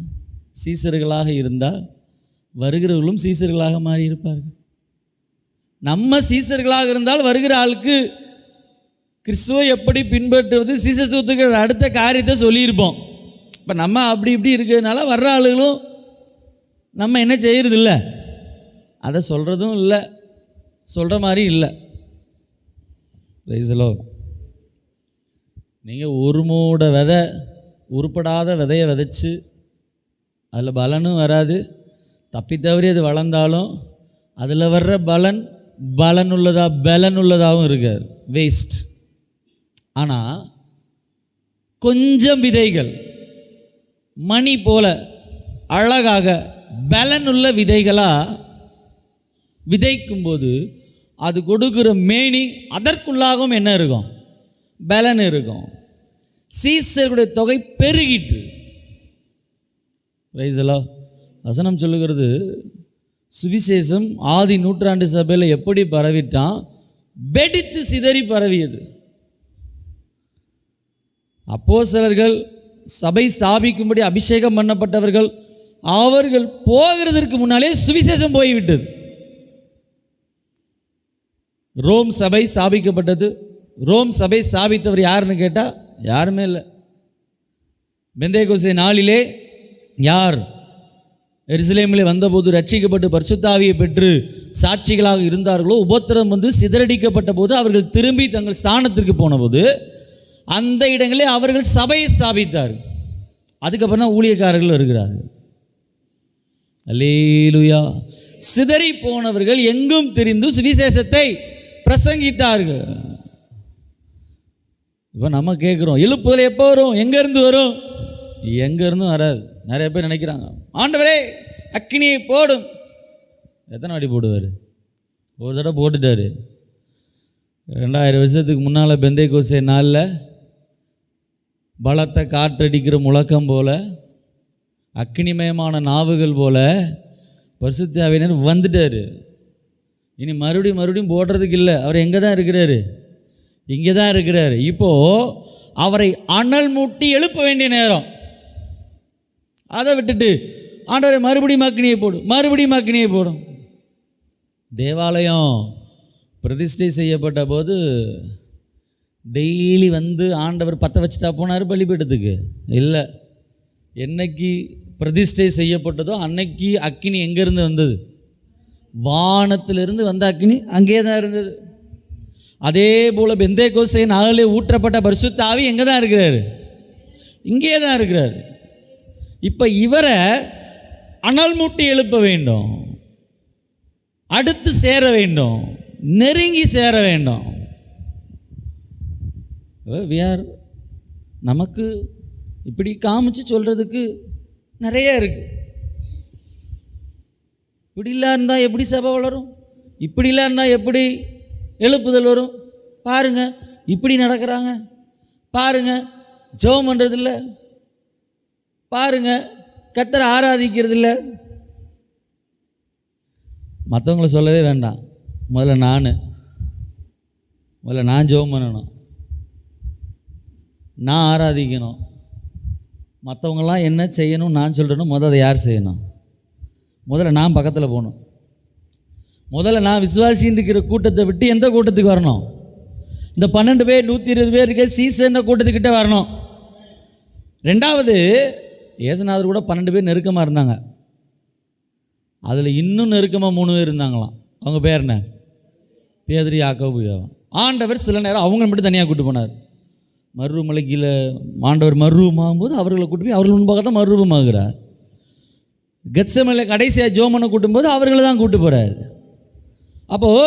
சீசர்களாக இருந்தால் வருகிறவர்களும் சீசர்களாக மாறி இருப்பார்கள். நம்ம சீசர்களாக இருந்தால் வருகிற ஆளுக்கு கிறிஸ்துவை எப்படி பின்பற்றுவது, சீசத்துவத்துக்கு அடுத்த காரியத்தை சொல்லியிருப்போம். இப்போ நம்ம அப்படி இப்படி இருக்கிறதுனால வர்ற ஆளுகளும் நம்ம என்ன செய்கிறது இல்லை, அதை சொல்கிறதும் இல்லை, சொல்கிற மாதிரி இல்லை. ரைசலோ, நீங்கள் ஒரு மூட விதை, உருப்படாத விதையை விதைச்சி அதில் பலனும் வராது, தப்பி தவறி அது வளர்ந்தாலும் அதில் வர்ற பலனுள்ளதாகவும் இருக்காது, வேஸ்ட். ஆனால் கொஞ்சம் விதைகள் மணி போல அழகாக பலனுள்ள விதைகளாக விதைக்கும்போது அது கொடுக்குற மேனி, அதற்குள்ளாகவும் என்ன இருக்கும், பலன் இருக்கும். சீசர்களுடைய தொகை பெருகிட்டு. ரைசலா, வசனம் சொல்லுகிறது, சுவிசேஷம் ஆதி நூற்றாண்டு சபையில் எப்படி பரவிட்டான், வெடித்து சிதறி பரவியது. அப்போஸ்தலர்கள் சபை ஸ்தாபிக்கும்படி அபிஷேகம் பண்ணப்பட்டவர்கள், அவர்கள் போகிறதற்கு முன்னாலே சுவிசேஷம் போய்விட்டது. ரோம் சபை ஸ்தாபிக்கப்பட்டது. ரோம் சபை ஸ்தாபித்தவர் யாருன்னு கேட்டால் யாருமே இல்லை. பெந்தேகோஸ்தே நாளிலே யார் எருசலேமில் வந்தபோது ரட்சிக்கப்பட்டு பரிசுத்த ஆவியை பெற்று சாட்சிகளாக இருந்தார்களோ, உபத்திரம் வந்து சிதறடிக்கப்பட்ட போது அவர்கள் திரும்பி தங்கள் ஸ்தானத்திற்கு போனபோது அந்த இடங்களில் அவர்கள் சபையை ஸ்தாபித்தார்கள். அதுக்கப்புறம் தான் ஊழியக்காரர்கள் வருகிறார்கள். அல்லேலூயா. சிதறி போனவர்கள் எங்கும் திரிந்து சுவிசேஷத்தை பிரசங்கித்தார்கள். இப்போ நம்ம கேட்குறோம், எழுப்புதல் எப்போ வரும், எங்கேருந்து வரும்? எங்கேருந்தும் வராது. நிறைய பேர் நினைக்கிறாங்க, ஆண்டவரே அக்கினியை போடும். எத்தனை வாட்டி போடுவார்? ஒரு தடவை போட்டுட்டார். 2000 வருஷத்துக்கு முன்னால் பெந்தேகோஸ்தே நாளில் பலத்தை காற்றடிக்கிற முழக்கம் போல, அக்கினிமயமான நாவுகள் போல பரிசுத்த ஆவியானவர் வந்துட்டார். இனி மறுபடியும் போடுறதுக்கு இல்லை. அவர் எங்கே தான் இருக்கிறாரு? இங்கே தான் இருக்கிறார். இப்போது அவரை அனல் மூட்டி எழுப்ப வேண்டிய நேரம். அதை விட்டுட்டு ஆண்டவரை மறுபடியும் அக்கினியை போடும். தேவாலயம் பிரதிஷ்டை செய்யப்பட்ட போது டெய்லி வந்து ஆண்டவர் பற்ற வச்சுட்டா போனார் பலிபீடத்துக்கு? இல்லை. என்னைக்கு பிரதிஷ்டை செய்யப்பட்டதோ அன்னைக்கு அக்கினி எங்கேருந்து வந்தது? வானத்திலிருந்து வந்த அக்கினி அங்கே தான் இருந்தது. அதே போல் பெந்தேகோஸ்தே நாளிலே ஊற்றப்பட்ட பரிசுத்த ஆவி எங்கே தான் இருக்கிறாரு? இங்கே தான் இருக்கிறார். இப்போ இவரை அனல் மூட்டி எழுப்ப வேண்டும், அடுத்து சேர வேண்டும், நெருங்கி சேர வேண்டும். நமக்கு இப்படி காமிச்சு சொல்கிறதுக்கு நிறைய இருக்குது. இப்படிலாம் இருந்தால் எப்படி சபை வளரும்? இப்படிலாம் இருந்தால் எப்படி எழுப்புதல் வரும்? பாருங்கள், இப்படி நடக்கிறாங்க பாருங்கள், ஜெபம் பண்ணுறதில்ல பாருங்கள், கர்த்தரை ஆராதிக்கிறதில்ல. மற்றவங்கள சொல்லவே வேண்டாம். முதல்ல நான் ஜெபம் பண்ணணும், நான் ஆராதிக்கணும். மற்றவங்களாம் என்ன செய்யணும் நான் சொல்கிறேன்னு முதல்ல அதை யார் செய்யணும்? முதல்ல நான் பக்கத்தில் போகணும். முதல்ல நான் விசுவாசின்னு இருக்கிற கூட்டத்தை விட்டு எந்த கூட்டத்துக்கு வரணும்? இந்த 12 பேர் 120 பேர் இருக்க சீசன் கூட்டத்துக்கிட்ட வரணும். ரெண்டாவது, ஏசுநாதர் கூட 12 பேர் நெருக்கமாக இருந்தாங்க. அதில் இன்னும் நெருக்கமாக 3 பேர் இருந்தாங்களாம். அவங்க பேர் என்ன? பேதுரு, யாக்கோபு, யோவான். ஆண்டவர் சில நேரம் அவங்களை மட்டும் தனியாக கூட்டு போனார். மறுமலைக்கில் ஆண்டவர் மறுரூபமாகும்போது அவர்களை கூட்டு போய் அவர்கள் முன்பாக தான் மறுரூபமாகிறார். கெத்செமனேல கடைசியாக ஜோமனை கூட்டும்போது அவர்களை தான் கூட்டு போகிறார். அப்போது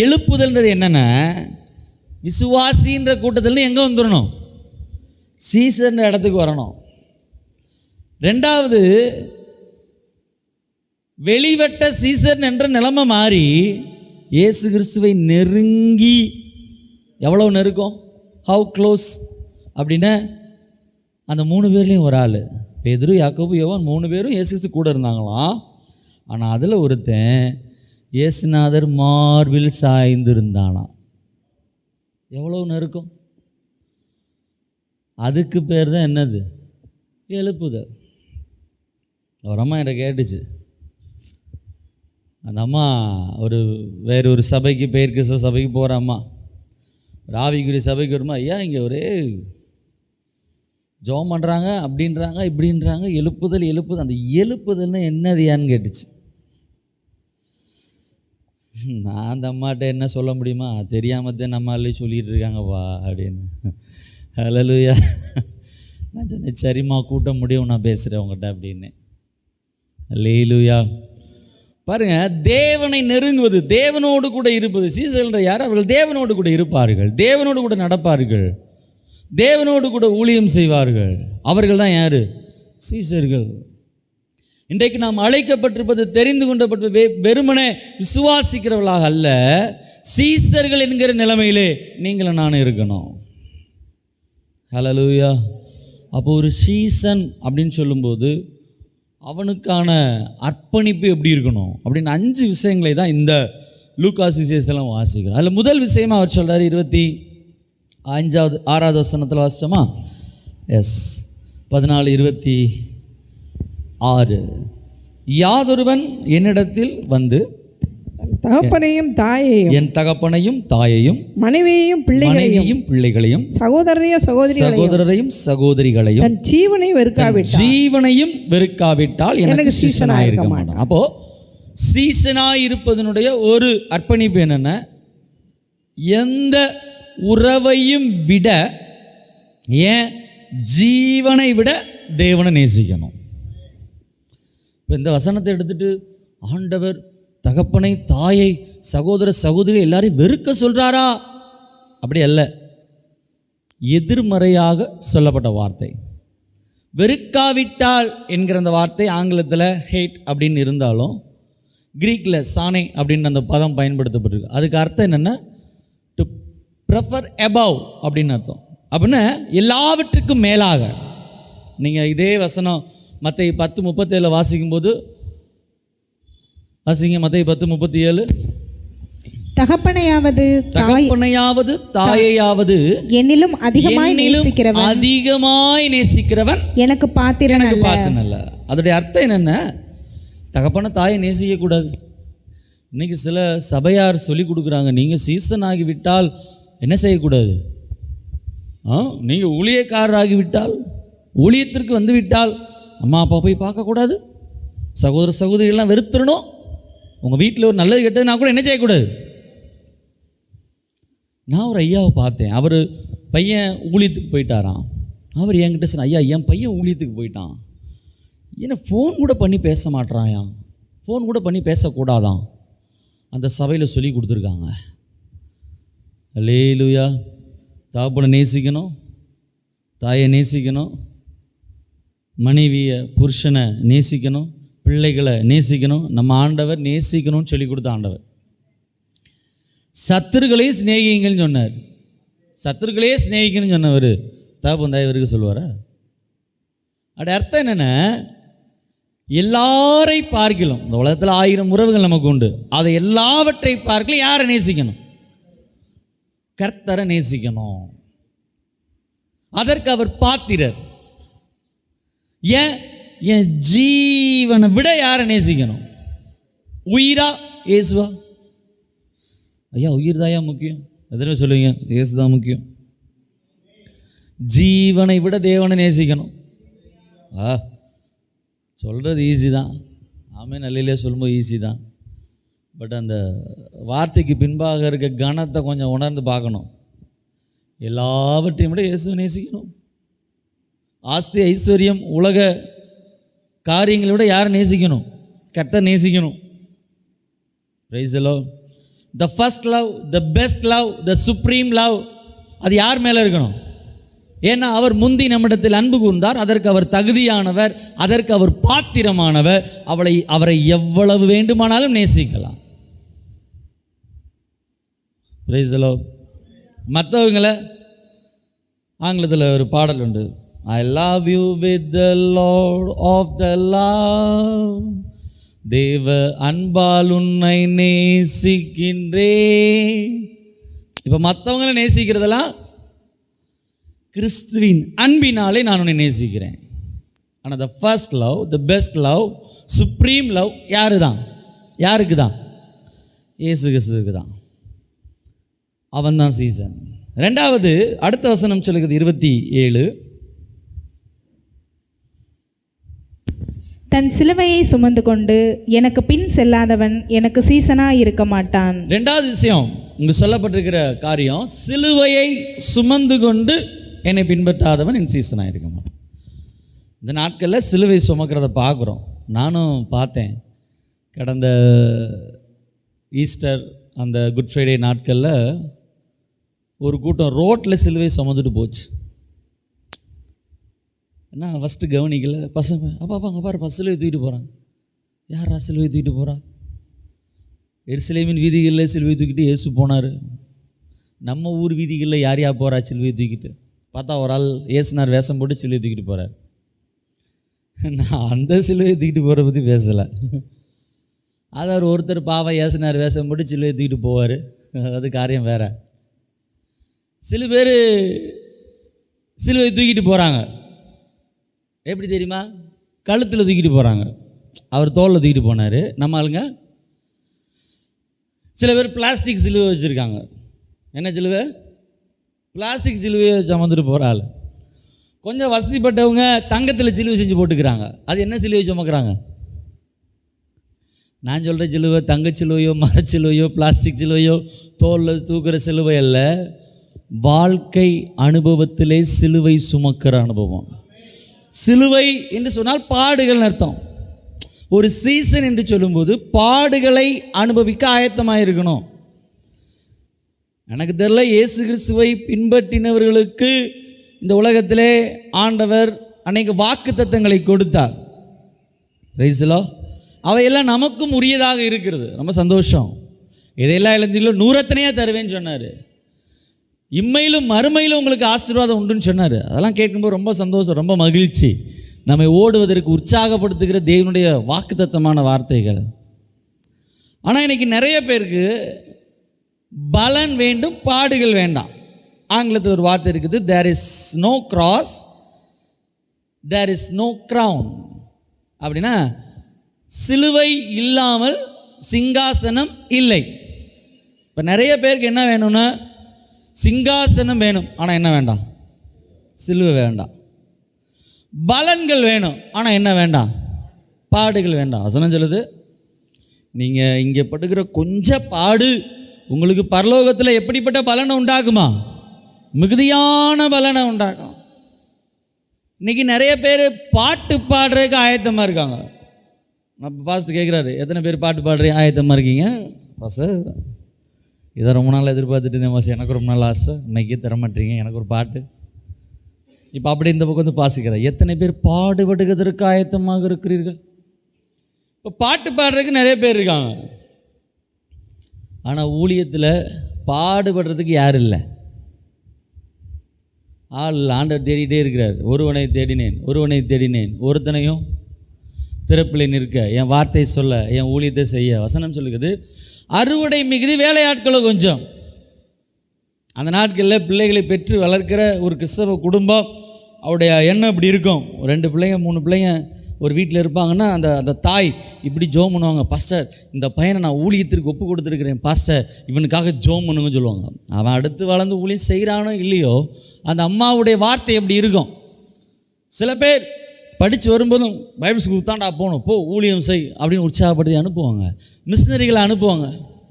எழுப்புதல்ன்றது என்னென்னா, விசுவாசின்ற கூட்டத்தில் எங்கே வந்துடணும்? சீசர்ன்ற இடத்துக்கு வரணும். ரெண்டாவது, வெளிவட்ட சீசர் என்ற நிலைமை மாறி இயேசு கிறிஸ்துவை நெருங்கி, எவ்வளோ நெருக்கம், ஹவு க்ளோஸ் அப்படின்னா, அந்த 3 பேர்லேயும் ஒரு ஆள், பேதுரு, யாக்கோபு, யோவான் 3 பேரும் இயேசு கிறிஸ்து கூட இருந்தாங்களாம். ஆனால் அதில் ஒருத்தன் இயேசுநாதர் மார்பில் சாய்ந்திருந்தானாம். எவ்வளோ நெருக்கம்! அதுக்கு பேர் தான் என்னது? எழுப்புதல். ஒரு அம்மா என்கிட்ட கேட்டுச்சு, அந்த அம்மா வேறு ஒரு சபைக்கு, பெயர் கிறிஸ்தவ சபைக்கு போகிற அம்மா, ஒரு ஆவிக்குரிய சபைக்கு வருமா, ஐயா இங்கே ஒரே ஜெபம் பண்ணுறாங்க, அப்படின்றாங்க, இப்படின்றாங்க, எழுப்புதல். அந்த எழுப்புதல்னு என்னதுயான்னு கேட்டுச்சு. நான் அந்த அம்மாட்ட என்ன சொல்ல முடியுமா, தெரியாமத்தான் நம்மளே சொல்லிகிட்டு இருக்காங்கப்பா அப்படின்னு. ஹல்லேலூயா. நான் சொன்னேன், சரிம்மா கூட்டம் முடியும், நான் பேசுகிறேன் உங்கள்கிட்ட அப்படின்னு. ஹல்லேலூயா. பாருங்கள், தேவனை நெருங்குவது, தேவனோடு கூட இருப்பது. சீசர்கள் யார்? அவர்கள் தேவனோடு கூட இருப்பார்கள், தேவனோடு கூட நடப்பார்கள், தேவனோடு கூட ஊழியம் செய்வார்கள். அவர்கள் தான் யார்? சீசர்கள். இன்றைக்கு நாம் அழைக்கப்பட்டிருப்பது, தெரிந்து கொண்டப்பட்ட வெறுமனே விசுவாசிக்கிறவர்களாக அல்ல, சீசர்கள் என்கிற நிலைமையிலே நீங்களும் நானும் இருக்கணும். ஹல்லேலூயா. அப்போ ஒரு சீசன் அப்படின்னு சொல்லும்போது அவனுக்கான அர்ப்பணிப்பு எப்படி இருக்கணும் அப்படின்னு 5 விஷயங்களை தான் இந்த லூக்கா சுவிசேஷத்தில் வாசிக்கிறோம். அதில் முதல் விஷயமாக அவர் சொல்கிறார், 26வது வசனத்தில் வாசித்தோமா? எஸ், 14:26. யாதொருவன் என்னிடத்தில் வந்து தகப்பனையும் தாயையும், என் தகப்பனையும் தாயையும், மனைவியையும் பிள்ளைகளையும், சகோதரரையும் சகோதரிகளையும், தன் ஜீவனையும் வெறுக்காவிட்டால் எனக்கு சீசனாக இருக்க மாட்டான். அப்போ சீசனாக இருப்பதனுடைய ஒரு அர்ப்பணிப்பு என்னென்ன? எந்த உறவையும் விட, ஏன் ஜீவனை விட தேவனை நேசிக்கணும். இப்போ இந்த வசனத்தை எடுத்துட்டு ஆண்டவர் தகப்பனை, தாயை, சகோதர சகோதரி எல்லாரையும் வெறுக்க சொல்கிறாரா? அப்படி அல்ல, எதிர்மறையாக சொல்லப்பட்ட வார்த்தை. வெறுக்காவிட்டால் என்கிற அந்த வார்த்தை ஆங்கிலத்தில் ஹேட் அப்படின்னு இருந்தாலும் கிரீக்கில் சானை அப்படின்னு அந்த பதம் பயன்படுத்தப்பட்டிருக்கு. அதுக்கு அர்த்தம் என்னென்னா, டு ப்ரெஃபர் அபவ் அப்படின்னு அர்த்தம். அப்படின்னா எல்லாவற்றுக்கும் மேலாக. நீங்கள் இதே வசனம் மத்தேயு 10:37 வாசிக்கும்போது வாசிங்க. மத்தேயு 10:37. தகப்பனையாவது தாயையாவது என்னிலும் அதிகமாய் நேசிக்கிறவன் எனக்கு பாத்திரன் அல்ல. அதோடைய அர்த்தம் என்னென்ன? தகப்பனை தாயை நேசிக்கக்கூடாது. இன்னைக்கு சில சபையார் சொல்லி கொடுக்குறாங்க, நீங்கள் சீசன் ஆகிவிட்டால் என்ன செய்யக்கூடாது? நீங்கள் ஊழியக்காரராகிவிட்டால், ஊழியத்திற்கு வந்து விட்டால் அம்மா அப்பா போய் பார்க்கக்கூடாது, சகோதர சகோதரிகள்லாம் வெறுத்துடணும், உங்கள் வீட்டில் ஒரு நல்லது கெட்டதுனா கூட என்ன செய்யக்கூடாது. நான் ஒரு ஐயாவை பார்த்தேன், அவர் பையன் ஊழியத்துக்கு போயிட்டாராம். அவர் என்கிட்ட சொன்ன, ஐயா என் பையன் ஊழியத்துக்கு போயிட்டான், ஏன்னா ஃபோன் கூட பண்ணி பேச மாட்றாயா, ஃபோன் கூட பண்ணி பேசக்கூடாதான். அந்த சபையில் சொல்லி கொடுத்துருக்காங்க. அல்லேலூயா. தகப்பனை நேசிக்கணும், தாயை நேசிக்கணும், மனைவியை புருஷனை நேசிக்கணும், பிள்ளைகளை நேசிக்கணும். நம்ம ஆண்டவர் நேசிக்கணும்னு சொல்லி கொடுத்த ஆண்டவர். சத்துருக்களையும் சிநேகிங்கன்னு சொன்னார். சத்துருக்களையே சிநேகிக்கணும்னு சொன்னவர் தகப்பன் தாய் இவருக்கு சொல்லுவாரா? அப்படி அர்த்தம் என்னென்ன? எல்லாரை பார்க்கலாம், இந்த உலகத்தில் 1000 உறவுகள் நமக்கு உண்டு, அதை எல்லாவற்றை பார்க்கலாம் யாரை நேசிக்கணும்? கர்த்தரை நேசிக்கணும். அதற்கு அவர் பாத்திரர். ஏன்? என் ஜீவனை விட யாரை நேசிக்கணும்? உயிரா இயேசுவா? ஐயா உயிர் தாயா முக்கியம், எத்தனை சொல்லுவீங்க? இயேசு தான் முக்கியம். ஜீவனை விட தேவனை நேசிக்கணும். சொல்கிறது ஈஸி தான், ஆமென் அல்லேலூயா சொல்லும்போது ஈஸி தான். பட் அந்த வார்த்தைக்கு பின்பாக இருக்க கனத்தை கொஞ்சம் உணர்ந்து பார்க்கணும். எல்லாவற்றையும் விட இயேசுவை நேசிக்கணும். ஆஸ்தி ஐஸ்வர்யம் உலக காரியங்களை விட யாரை நேசிக்கணும்? கர்த்தர் நேசிக்கணும். Praise the Lord. The first love, the best love, the supreme love அது யார் மேலே இருக்கணும்? ஏன்னா அவர் முந்தி நம்மிடத்தில் அன்பு கூர்ந்தார், அதற்கு அவர் தகுதியானவர், அதற்கு அவர் பாத்திரமானவர். அவரை எவ்வளவு வேண்டுமானாலும் நேசிக்கலாம். Price the Lord. மற்றவங்களை ஆங்கிலத்தில் ஒரு பாடல் உண்டு, I love you with the Lord of the love, தேவ அன்பால் உன்னை நேசிக்கின்றேன். இப்போ மற்றவங்களை நேசிக்கிறதெல்லாம் கிறிஸ்துவின் அன்பினாலே நான் உன்னை நேசிக்கிறேன். ஆனால் த first love, the best love, supreme love யாரு தான்? யாருக்கு தான்? இயேசு கிறிஸ்துவுக்கு தான். அவன் தான் சீசன். ரெண்டாவது அடுத்த வசனம் சொல்லுகிறது 27, தன் சிலுவையை சுமந்து கொண்டு எனக்கு பின் செல்லாதவன் எனக்கு சீசனாக இருக்க மாட்டான். ரெண்டாவது விஷயம் இங்கு சொல்லப்பட்டிருக்கிற காரியம், சிலுவையை சுமந்து கொண்டு என்னை பின்பற்றாதவன் என் சீசனாக இருக்க மாட்டான். இந்த நாட்களில் சிலுவை சுமக்கிறத பார்க்குறோம். நானும் பார்த்தேன். கடந்த ஈஸ்டர் அந்த குட் ஃப்ரைடே நாட்களில் ஒரு கூட்டம் ரோட்டில் சிலுவை சுமந்துட்டு போச்சு. என்ன ஃபஸ்ட்டு கவனிக்கல பசங்க, அப்பா அங்கே பாரு சிலுவை தூக்கிட்டு போகிறாங்க. யாரா சிலுவை தூக்கிட்டு போகிறா? எருசலேமின் வீதிகளில் சிலுவை தூக்கிட்டு இயேசு போனார். நம்ம ஊர் வீதிகளில் யார் யார் போகிறா சிலுவை தூக்கிட்டு? பார்த்தா ஒரு ஆள் ஏசுனார் வேஷம் போட்டு சிலுவை தூக்கிட்டு போகிறார். நான் அந்த சிலுவையை தூக்கிட்டு போகிறத பற்றி பேசலை. அதாவது ஒருத்தர் பாவம் ஏசுனார் வேஷம் போட்டு சிலுவையை தூக்கிட்டு போவார், அது காரியம் வேறு. சில பேர் சிலுவை தூக்கிட்டு போகிறாங்க. எப்படி தெரியுமா? கழுத்தில் தூக்கிட்டு போகிறாங்க. அவர் தோளில் தூக்கிட்டு போனார். நம்ம ஆளுங்க சில பேர் பிளாஸ்டிக் சிலுவை வச்சுருக்காங்க. என்ன சிலுவை? பிளாஸ்டிக் சிலுவையை சுமந்துட்டு போகிற ஆள். கொஞ்சம் வசதிப்பட்டவங்க தங்கத்தில் சிலுவை செஞ்சு போட்டுக்கிறாங்க. அது என்ன சிலுவை சுமக்கிறாங்க? நான் சொல்கிற சிலுவை தங்க சிலுவையோ மரச்சிலுவையோ பிளாஸ்டிக் சிலுவையோ தோளில் தூக்குற சிலுவை அல்ல. வாழ்க்கை அனுபவத்திலே சிலுவை சுமக்கிற அனுபவம். சிலுவை என்று சொன்னால் பாடுகள் அர்த்தம். ஒரு சீசன் என்று சொல்லும்போது பாடுகளை அனுபவிக்க ஆயத்தமாக இருக்கணும். எனக்கு தெரியல, இயேசு கிறிஸ்துவை பின்பற்றினவர்களுக்கு இந்த உலகத்திலே ஆண்டவர் அநேக வாக்குத்தத்தங்களை கொடுத்தார். ரைஸ்லோ அவையெல்லாம் நமக்கும் உரியதாக இருக்கிறது. ரொம்ப சந்தோஷம். இதையெல்லாம் இழந்தீங்களோ 100 தருவேன்னு சொன்னார். இம்மையிலும் மறுமையிலும் உங்களுக்கு ஆசீர்வாதம் உண்டுன்னு சொன்னார். அதெல்லாம் கேட்கும்போது ரொம்ப சந்தோஷம், ரொம்ப மகிழ்ச்சி. நம்மை ஓடுவதற்கு உற்சாகப்படுத்துகிற தேவனுடைய வாக்குத்தத்தமான வார்த்தைகள். ஆனால் இன்றைக்கி நிறைய பேருக்கு பலன் வேண்டும், பாடுகள் வேண்டாம். ஆங்கிலத்தில் ஒரு வார்த்தை இருக்குது, there is no cross there is no crown. அப்படின்னா சிலுவை இல்லாமல் சிங்காசனம் இல்லை. இப்போ நிறைய பேருக்கு என்ன வேணும்னா சிங்காசனம் வேணும், ஆனால் என்ன வேண்டாம்? சிலுவை வேண்டாம். பலன்கள் வேணும், ஆனால் என்ன வேண்டாம்? பாடுகள் வேண்டாம். வசனம் சொல்லுது, நீங்கள் இங்கே படுகிற கொஞ்சம் பாடு உங்களுக்கு பரலோகத்தில் எப்படிப்பட்ட பலனை உண்டாக்குமா? மிகுதியான பலனை உண்டாக்கும். இன்றைக்கி நிறைய பேர் பாட்டு பாடுறதுக்கு ஆயத்தமாக இருக்காங்க. நான் பாஸ்ட் கேட்குறாரு, எத்தனை பேர் பாட்டு பாடுறீங்க ஆயத்தமாக இருக்கீங்க? பாஸ்டர் இதை ரொம்ப நாள் எதிர்பார்த்துட்டு இருந்தேன் பாஸ், எனக்கு ரொம்ப நாள் ஆசை, இன்னைக்கே தர மாட்டீங்க எனக்கு ஒரு பாட்டு. இப்போ அப்படி இந்த பக்கம் வந்து பாசிக்கிறேன், எத்தனை பேர் பாடுபடுவதற்கு ஆயத்தமாக இருக்கிறீர்கள்? இப்போ பாட்டு பாடுறதுக்கு நிறைய பேர் இருக்காங்க, ஆனால் ஊழியத்தில் பாடுபடுறதுக்கு யாரும் இல்லை. ஆள் ஆண்டவர் தேடிகிட்டே இருக்கிறார். ஒருவனை தேடினேன் ஒருத்தனையும் திறப்பிலை நிற்க, என் வார்த்தை சொல்ல, என் ஊழியத்தை செய்ய. வசனம் சொல்லுகிறது, அறுவடை மிகுதி வேலையாட்களும் கொஞ்சம். அந்த நாட்களில் பிள்ளைகளை பெற்று வளர்க்கிற ஒரு கிறிஸ்தவ குடும்பம் அவருடைய எண்ணம் இப்படி இருக்கும். 2 பிள்ளைங்க 3 பிள்ளைங்க ஒரு வீட்டில் இருப்பாங்கன்னா அந்த தாய் இப்படி ஜோம் பண்ணுவாங்க, பாஸ்டர் இந்த பையனை நான் ஊழியத்திற்கு ஒப்பு கொடுத்துருக்கிறேன் பாஸ்டர், இவனுக்காக ஜோம் பண்ணுங்க சொல்லுவாங்க. அவன் அடுத்து வளர்ந்து ஊழியம் செய்கிறானோ இல்லையோ, அந்த அம்மாவுடைய வார்த்தை எப்படி இருக்கும். சில பேர் படித்து வரும்போதும் பைபிள் ஸ்கூல் தாண்டா போகணும், போ ஊழியம் செய் அப்படின்னு உற்சாகப்படுத்தி அனுப்புவாங்க, மிஷினரிகளை அனுப்புவாங்க.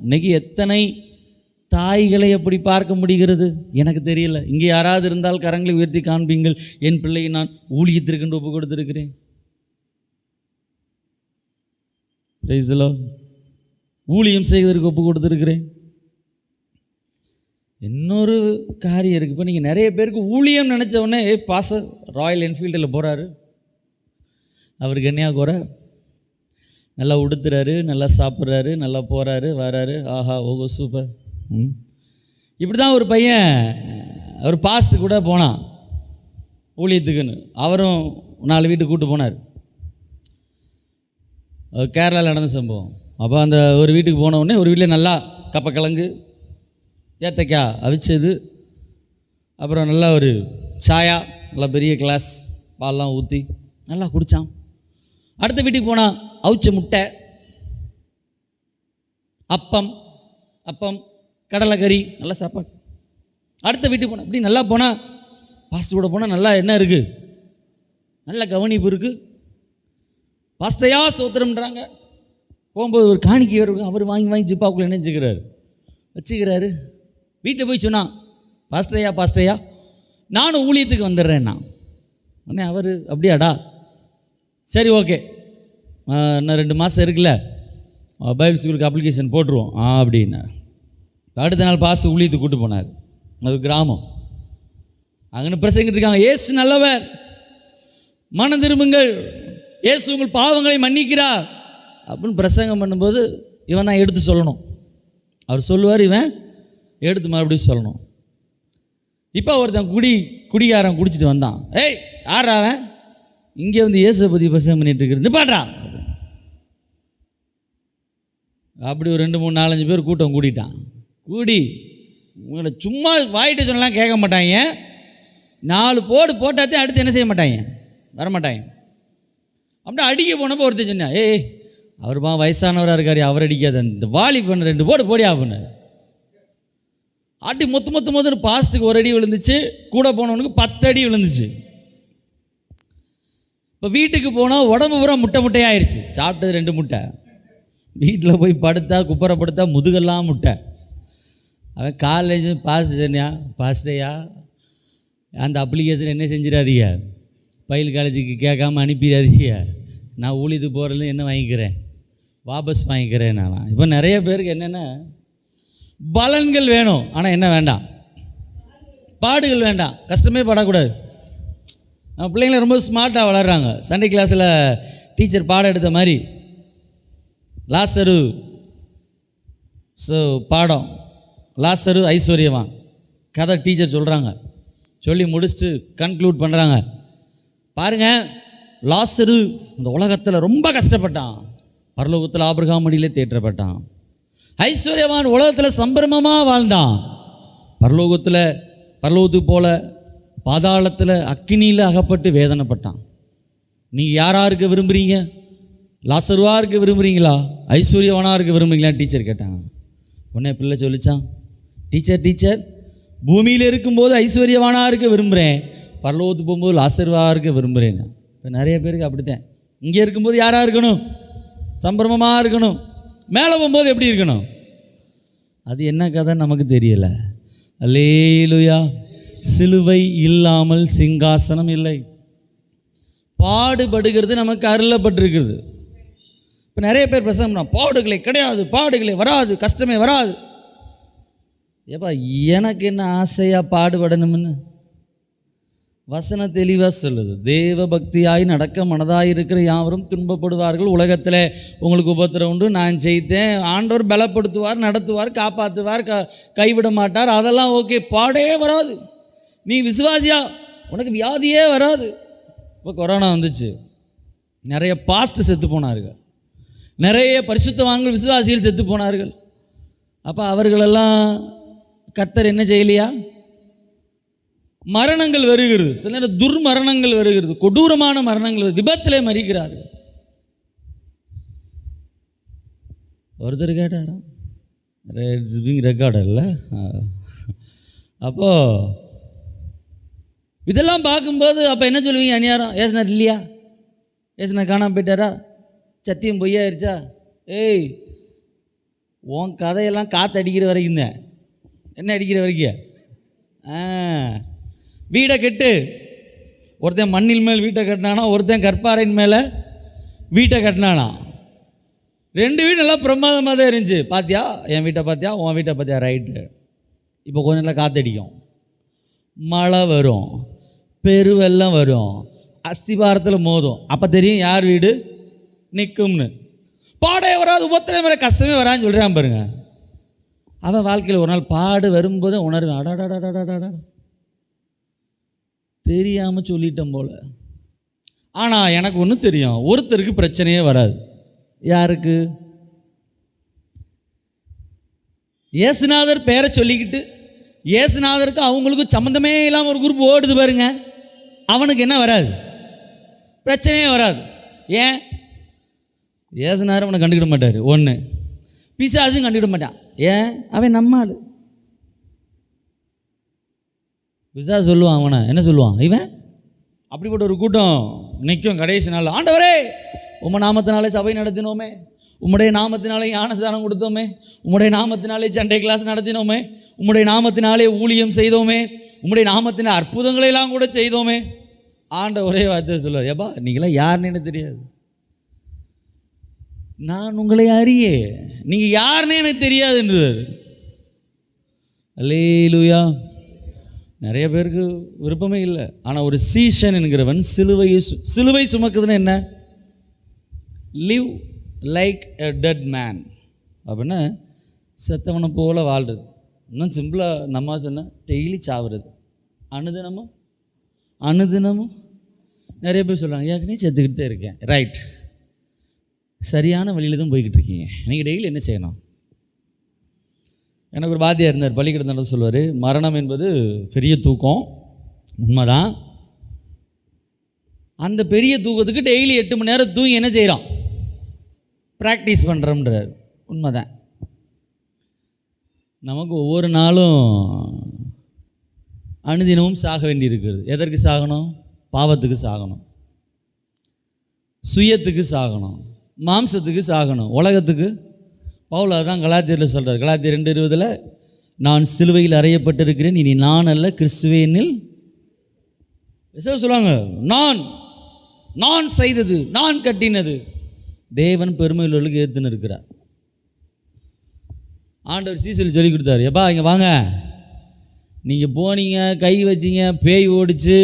இன்றைக்கி எத்தனை தாய்களை எப்படி பார்க்க முடிகிறது எனக்கு தெரியல. இங்கே யாராவது இருந்தால் கரங்களை உயர்த்தி காண்பீங்கள், என் பிள்ளையை நான் ஊழியத்திற்கென்று ஒப்பு கொடுத்துருக்கிறேன். Praise the Lord. ஊழியம் செய்வதற்கு ஒப்பு கொடுத்துருக்கிறேன். இன்னொரு காரியம் இருக்குது. இப்போ நீங்கள் நிறைய பேருக்கு ஊழியம் நினச்ச உடனே பாச ராயல் என்ஃபீல்டில் போகிறாரு, அவர் கன்னியாகுமரி நல்லா உடுத்துறாரு, நல்லா சாப்பிட்றாரு, நல்லா போகிறாரு வராரு, ஆஹா ஓகோ சூப்பர். இப்படி தான் ஒரு பையன் அவர் பாஸ்ட்டு கூட போனான் ஊழியத்துக்குன்னு. அவரும் 4 வீட்டுக்கு கூப்பிட்டு போனார். கேரளாவில் நடந்த சம்பவம். அப்போ அந்த ஒரு வீட்டுக்கு போன உடனே ஒரு வீட்டில் நல்லா கப்பக்கிழங்கு, ஏத்தைக்காய் அவிச்சது, அப்புறம் நல்லா ஒரு சாயா, நல்லா பெரிய கிளாஸ் பால்லாம் ஊற்றி நல்லா குடித்தான். அடுத்த வீட்டுக்கு போனால் அவிச்ச முட்டை, அப்பம் கடலைக்கறி, நல்ல சாப்பாடு. அடுத்த வீட்டுக்கு போனால் இப்படி நல்லா போனால், பாஸ்டர் கூட போனால் நல்லா என்ன இருக்குது, நல்ல கவனிப்பு இருக்குது. பாஸ்டையா சோத்திரம்ன்றாங்க. போகும்போது ஒரு காணிக்கை வரும், அவர் வாங்கி ஜிப்பாக்குள்ளே நினைச்சுக்கிறாரு, வச்சுக்கிறாரு. வீட்டில் போய் சொன்னான், பாஸ்டையா நானும் ஊழியத்துக்கு வந்துடுறேன்னா. உடனே அவர் அப்படியாடா, சரி ஓகே, இன்னும் 2 மாதம் இருக்குல்ல, பைபிள் ஸ்கூலுக்கு அப்ளிகேஷன் போட்டுருவோம் அப்படின்னா. அடுத்த நாள் பாஸ்டர் ஊழியத்துக்கு கூப்பிட்டு போனார். அது கிராமம். அங்கே பிரசங்கிட்டு இருக்காங்க, இயேசு நல்லவர், மனம் திரும்புங்கள், இயேசு உங்கள் பாவங்களை மன்னிக்கிறார் அப்படின்னு பிரசங்கம் பண்ணும்போது இவன் தான் எடுத்து சொல்லணும். அவர் சொல்லுவார், இவன் எடுத்து மறுபடியும் சொல்லணும். இப்போ ஒருத்தன் குடிகாரன் குடிச்சிட்டு வந்தான். ஏய் யாரா அவன், இங்கே வந்து இயேசுவை பற்றி பிரசங்கம் பண்ணிட்டு இருக்கிறது பாடுறா. அப்படி ஒரு 2 3 4 5 பேர் கூட்டம் கூட்டிட்டான். கூடி உங்களை சும்மா வாயிட்டு சொன்னலாம் கேட்க மாட்டாங்க. 4 போடு போட்டாத்தே அடுத்து என்ன செய்ய மாட்டாங்க, வரமாட்டாங்க. அப்படியே அடிக்க போனப்போ ஒருத்தர் சொன்னா, ஏய் அவர் வயசானவராக இருக்காரு, அவர் அடிக்காத, இந்த வாலி பண்ண 2 போடு போடியா பண்ண. அடி மொத்த பாஸ்ட்டுக்கு 1 அடி விழுந்துச்சு, கூட போனவனுக்கு 10 அடி விழுந்துச்சு. இப்போ வீட்டுக்கு போனால் உடம்பு பூரா முட்டையாயிருச்சு. சாப்பிட்டது 2 முட்டை. வீட்டில் போய் படுத்தா குப்பரைப்படுத்தா முதுகெல்லாம் முட்டை. அவன் காலேஜ் பாஸ்டையா அந்த அப்ளிகேஷன் என்ன செஞ்சிடாதீங்க, பயில் காலேஜுக்கு கேட்காம அனுப்பிடாதீங்க, நான் ஊழியத்துக்கு போகிறதுல என்ன வாங்கிக்கிறேன், வாபஸ் வாங்கிக்கிறேன் நான். இப்போ நிறைய பேருக்கு என்னென்ன பலன்கள் வேணும், ஆனால் என்ன வேண்டாம், பாடுகள் வேண்டாம், கஷ்டமே படக்கூடாது. நம்ம பிள்ளைங்கள ரொம்ப ஸ்மார்ட்டாக வளர்கிறாங்க. சண்டே கிளாஸில் டீச்சர் பாடம் எடுத்த மாதிரி லாசரு பாடம், லாசரு ஐஸ்வர்யவான் கதை டீச்சர் சொல்கிறாங்க. சொல்லி முடிச்சுட்டு கன்க்ளூட் பண்ணுறாங்க. பாருங்கள், லாசரு இந்த உலகத்தில் ரொம்ப கஷ்டப்பட்டான், பரலோகத்தில் ஆபிரகாம் மடியிலே தேற்றப்பட்டான். ஐஸ்வர்யவான் உலகத்தில் சம்பிரமமாக வாழ்ந்தான், பரலோகத்துக்கு போல பாதாளத்தில் அக்கினியில் அகப்பட்டு வேதனைப்பட்டான். நீங்கள் யாராருக்கு விரும்புகிறீங்க, லாசருவாக இருக்க விரும்புகிறீங்களா, ஐஸ்வர்யவானாக இருக்க விரும்புகிறீங்களா டீச்சர் கேட்டாங்க. உடனே பிள்ளை சொல்லிச்சான், டீச்சர் பூமியில் இருக்கும்போது ஐஸ்வர்யவானாக இருக்க விரும்புகிறேன், பரலோகத்துக்கு போகும்போது லாசருவாக இருக்க விரும்புகிறேன். இப்போ நிறைய பேருக்கு அப்படித்தான். இங்கே இருக்கும்போது யாராக இருக்கணும், சம்பிரமமாக இருக்கணும், மேலே போகும்போது எப்படி இருக்கணும், அது என்ன கதை நமக்கு தெரியலை. அல்லேலூயா. சிலுவை இல்லாமல் சிங்காசனம் இல்லை. பாடுபடுகிறது நமக்கு அருளப்பட்டிருக்கிறது. இப்போ நிறைய பேர் பிரசங்கம், பாடுகளே கிடையாது, பாடுகளே வராது, கஷ்டமே வராது. ஏப்பா எனக்கு என்ன ஆசையாக பாடுபடணும்னு வசனம் தெளிவாக சொல்லுது. தேவ பக்தியாய் நடக்க மனதாய் இருக்கிற யாவரும் துன்பப்படுவார்கள், உலகத்தில் உங்களுக்கு உபத்திரம் உண்டு, நான் செய்தேன், ஆண்டவர் பலப்படுத்துவார், நடத்துவார், காப்பாற்றுவார், கைவிட மாட்டார், அதெல்லாம் ஓகே. பாடே வராது, நீ விசுவாசியா, உனக்கு வியாதியே வராது. இப்போ கொரோனா வந்துச்சு, நிறைய பாஸ்ட் செத்து போனார்கள், நிறைய பரிசுத்தவான்கள் விசுவாசிகள் செத்து போனார்கள். அப்போ அவர்களெல்லாம் கர்த்தர் என்ன செய்யலையா, மரணங்கள் வருகிறது, சில நேரம் துர்மரணங்கள் வருகிறது, கொடூரமான மரணங்கள், விபத்திலே மறிக்கிறார்கள். ஒருத்தர் கேட்டாரா, இட்ஸ் பீங் ரெக்கார்டட் இல்லை. அப்போது இதெல்லாம் பார்க்கும்போது அப்போ என்ன சொல்லுவீங்க, அநியாரம், ஏசுனார் இல்லையா, ஏசுனார் காணாமல் போயிட்டாரா, சத்தியம் பொய்யாயிருச்சா. ஏய் உன் கதையெல்லாம் காற்று அடிக்கிற வரைக்கும் தான், என்ன அடிக்கிற வரைக்கும், வீடை கட்டு, ஒருத்தன் மண்ணில் மேல் வீட்டை கட்டினானா, ஒருத்தன் கற்பாறையின் மேலே வீட்டை கட்டினானா. 2 வீடு நல்லா பிரமாதமாக தான் இருந்துச்சு. பார்த்தியா என் வீட்டை பார்த்தியா, உன் வீட்டை பார்த்தியா, ரைட்டு. இப்போ கொஞ்சம் நல்லா காற்றடிக்கும், மழை வரும், பெருவெல்லாம் வரும், அஸ்திபாரத்தில் மோதும். அப்போ தெரியும் யார் வீடு நிற்கும்னு. பாடே வராது, உபத்திரம் வர, கஷ்டமே வரான்னு சொல்கிறான் பாருங்க. அவன் வாழ்க்கையில் ஒரு நாள் பாடு வரும்போது உணர்வேன், அடாடாடாடாடாடா தெரியாமல் சொல்லிட்டோம் போல. ஆனால் எனக்கு ஒன்று தெரியும், ஒருத்தருக்கு பிரச்சனையே வராது. யாருக்கு? இயேசுநாதர் பேரை சொல்லிக்கிட்டு இயேசுநாதருக்கு அவங்களுக்கும் சம்மந்தமே இல்லாமல் ஒரு குரூப் ஓடுது பாருங்க, அவனுக்கு என்ன வராது? பிரச்சனையே வராது. ஏன்? இயேசுநாதர் அவனை கண்டுக்கிட மாட்டார். ஒன்று, பிசாசும் கண்டுக்கிட மாட்டான். ஏன்? அவன் நம்மால். பிசாசு சொல்லுவான், அவனை என்ன சொல்லுவான், இவன் அப்படிப்பட்ட ஒரு கூட்டம் நிற்கும் கடைசி நாள். ஆண்டவரே, உம்மை நாமத்தினாலே சபை நடத்தினோமே, உம்முடைய நாமத்தினாலே ஞானஸ்நானம் கொடுத்தோமே, உம்முடைய நாமத்தினாலே சண்டே கிளாஸ் நடத்தினோமே, உம்முடைய நாமத்தினாலே ஊழியம் செய்தோமே, உம்முடைய நாமத்தின அற்புதங்களை எல்லாம் கூட செய்தோமே. ஆண்ட ஒரே வார்த்தை சொல்லுவார், ஏப்பா நீங்களாம் யாருன்னு எனக்கு தெரியாது, நான் உங்களை அறியே, நீங்கள் யாருன்னே எனக்கு தெரியாதுன்றார். அல்லேலூயா. நிறைய பேருக்கு விருப்பமே இல்லை. ஆனால் ஒரு சீஷன் என்கிறவன் சிலுவை சுமக்குதுன்னு என்ன? Live like a dead man அப்படின்னா செத்தவனை போல் வாழ்கிறது. இன்னும் சிம்பிளாக நம்ம சொன்ன டெய்லி சாவுறது. அனுதினமும் நிறைய பேர் சொல்கிறாங்க, ஏற்கனவே செத்துக்கிட்டு தான் இருக்கேன். ரைட், சரியான வழியில் தான் போய்கிட்டு இருக்கீங்க. நீங்கள் டெய்லி என்ன செய்யணும்? எனக்கு ஒரு வாத்தியார் இருந்தார், பள்ளிக்கூடத்தில் சொல்லுவார், மரணம் என்பது பெரிய தூக்கம். உண்மைதான். அந்த பெரிய தூக்கத்துக்கு டெய்லி 8 மணி நேரம் தூங்கி என்ன செய்கிறோம்? ப்ராக்டிஸ் பண்ணுறோம்ன்றார். உண்மைதான். நமக்கு ஒவ்வொரு நாளும் அனுதினமும் சாக வேண்டி இருக்கிறது. எதற்கு சாகணும்? பாவத்துக்கு சாகணும், சுயத்துக்கு சாகணும், மாம்சத்துக்கு சாகணும், உலகத்துக்கு. பவுல் அதான் கலாத்தியரில் சொல்கிறார். கலாத்தியர் 2:20, நான் சிலுவையில் அறையப்பட்டிருக்கிறேன், இனி நான் அல்ல கிறிஸ்துவே என்னில். சொல்லுவாங்க, நான் செய்தது, நான் கட்டினது. தேவன் பெருமையுள்ளவர்களுக்கு ஏற்றுன்னு இருக்கிறார். ஆண்டவர் சீசல் சொல்லி கொடுத்தாரு, எப்பா இங்கே வாங்க, நீங்கள் போனீங்க, கை வச்சிங்க, பேய் ஓடிச்சு,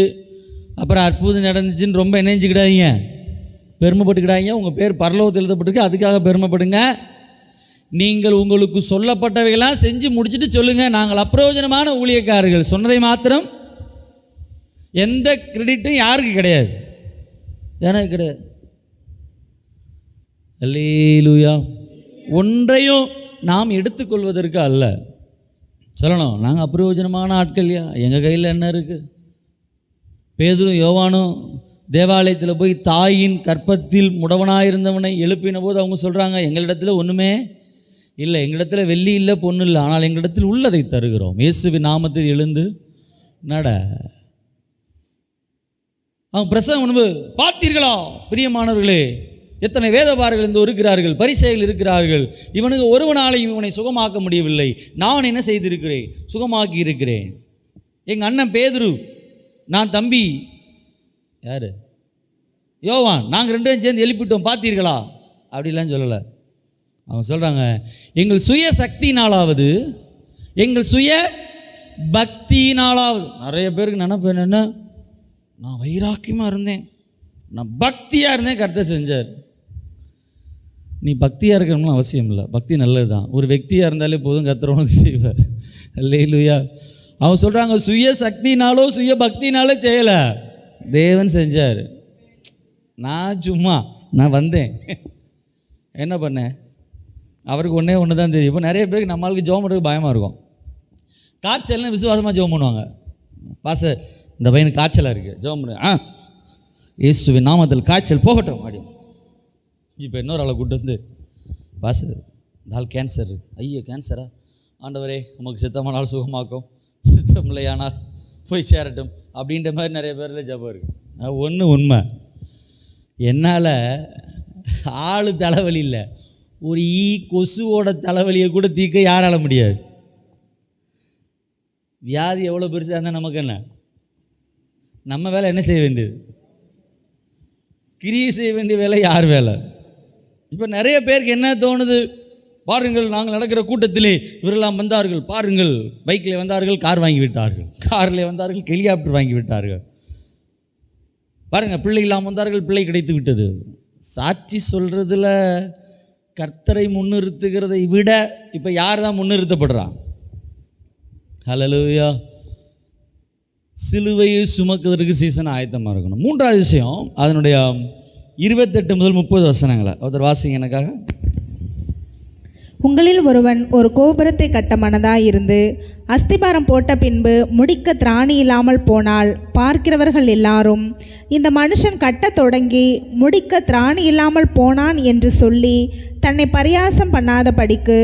அப்புறம் அற்புதம் நடந்துச்சுன்னு ரொம்ப நினைஞ்சிக்கிடாதீங்க, பெருமைப்பட்டுக்கிடாதீங்க. உங்கள் பேர் பரலோகத்தில் எழுதப்பட்டிருக்கு, அதுக்காக பெருமைப்படுங்க. நீங்கள் உங்களுக்கு சொல்லப்பட்டவைகளாம் செஞ்சு முடிச்சுட்டு சொல்லுங்கள், நாங்கள் அப்பிரயோஜனமான ஊழியக்காரர்கள் சொன்னதை மாத்திரம். எந்த கிரெடிட்டும் யாருக்கு கிடையாது, எனக்கு கிடையாது. அல்லேலூயா. ஒன்றையும் நாம் எடுத்துக்கொள்வதற்கு அல்ல. சொல்லணும், நாங்கள் அப்பிரயோஜனமான ஆட்கள்யா, எங்கள் கையில் என்ன இருக்குது? பேதுரும் யோவானும் தேவாலயத்தில் போய் தாயின் கற்பத்தில் முடவனாயிருந்தவனை எழுப்பின போது அவங்க சொல்கிறாங்க, எங்களிடத்தில் ஒன்றுமே இல்லை, எங்களிடத்தில் வெள்ளி இல்லை, பொண்ணு இல்லை, ஆனால் எங்களிடத்தில் உள்ளதை தருகிறோம், இயேசுவின் நாமத்தில் எழுந்து நட. அவங்க பிரசங்கம் முன்பு பார்த்தீர்களா பிரியமானவர்களே, எத்தனை வேதபாரர்கள் இந்த இருக்கிறார்கள், பரிசேயர்கள் இருக்கிறார்கள், இவனுக்கு ஒருவனாலையும் இவனை சுகமாக்க முடியவில்லை, நான் என்ன செய்திருக்கிறேன்? சுகமாக்கி இருக்கிறேன். எங்கள் அண்ணன் பேதுரு, நான் தம்பி யார் யோவான், நாங்கள் 2 பேரும் சேர்ந்து எழுப்பிட்டோம், பார்த்தீர்களா? அப்படிலாம் சொல்லலை. அவங்க சொல்கிறாங்க, எங்கள் சுய சக்தினாலாவது, எங்கள் சுய பக்தினாலாவது. நிறைய பேருக்கு நினைப்பு என்னென்னா, நான் வைராக்கியமாக இருந்தேன், நான் பக்தியாக இருந்தேன், கர்த்தர் செஞ்சார். நீ பக்தியாக இருக்கணும்னு அவசியம் இல்லை, பக்தி நல்லது தான். ஒரு வெக்தியாக இருந்தாலே போதும், கர்த்தர் உனக்கு செய்வார். அல்லேலூயா. அவங்க சொல்கிறாங்க, சுய சக்தினாலோ சுய பக்தினாலோ செய்யலை, தேவன் செஞ்சார். நான் வந்தேன், என்ன பண்ணேன்? அவருக்கு ஒன்று தான் தெரியும். இப்போ நிறைய பேருக்கு நம்மளுக்கு ஜெபம் பண்ணுறதுக்கு பயமாக இருக்கும். காய்ச்சல்னு விசுவாசமாக ஜெபம் பண்ணுவாங்க. பாஸ்டர் இந்த பையனுக்கு காய்ச்சலாக இருக்குது, ஜெபம் பண்ணு, இயேசுவின் நாமத்தில் காய்ச்சல் போகட்டும் அப்படின்னு. இப்போ இன்னொரு ஆளை கூப்பிட்டு வந்து, பாஸ்டர் இந்த ஆள் கேன்சர் இருக்குது. ஐயோ கேன்சரா? ஆண்டவரே நமக்கு சித்தமான ஆள் சுகமாக்கும், சித்தம் இல்லையானால் போய் சேரட்டும் அப்படின்ற மாதிரி நிறைய பேரில் ஜெபம் இருக்குது. அது ஒன்று உண்மை. என்னால் ஆள் தலைவலி இல்லை, ஒரு கொசுவோட தலைவலியை கூட தீர்க்க யாரால முடியாது. வியாதி எவ்வளோ பெருசாக இருந்தால் நமக்கு என்ன? நம்ம வேலை என்ன செய்ய வேண்டியது? கிரியை செய்ய வேண்டிய வேலை யார் வேலை? இப்போ நிறைய பேருக்கு என்ன தோணுது, பாருங்கள் நாங்கள் நடக்கிற கூட்டத்திலே இவரெல்லாம் வந்தார்கள், பாருங்கள் பைக்கில் வந்தார்கள், கார் வாங்கி விட்டார்கள், காரில் வந்தார்கள், ஹெலிகாப்டர் வாங்கி விட்டார்கள், பாருங்கள் பிள்ளை இல்லாமல் வந்தார்கள், பிள்ளை கிடைத்து விட்டது. சாட்சி சொல்கிறதுல கர்த்தரை முன்னிறுத்துகிறதை விட இப்போ யார் தான் முன்னிறுத்தப்படுறான்? ஹல்லேலூயா. சிலுவையை சுமக்கிறதுக்கு சீசன் ஆயத்தமாக இருக்கணும். மூன்றாவது விஷயம், அதனுடைய 28 முதல் 30 வசனங்களை ஒருத்தர் வாசிங்க எனக்காக. உங்களில் ஒருவன் ஒரு கோபுரத்தை கட்ட மனதாயிருந்து அஸ்திபாரம் போட்ட பின்பு முடிக்க திராணி இல்லாமல் போனால் பார்க்கிறவர்கள் எல்லாரும், இந்த மனுஷன் கட்டத் தொடங்கி முடிக்க திராணி இல்லாமல் போனான் என்று சொல்லி தன்னை பரியாசம் பண்ணாதபடிக்கு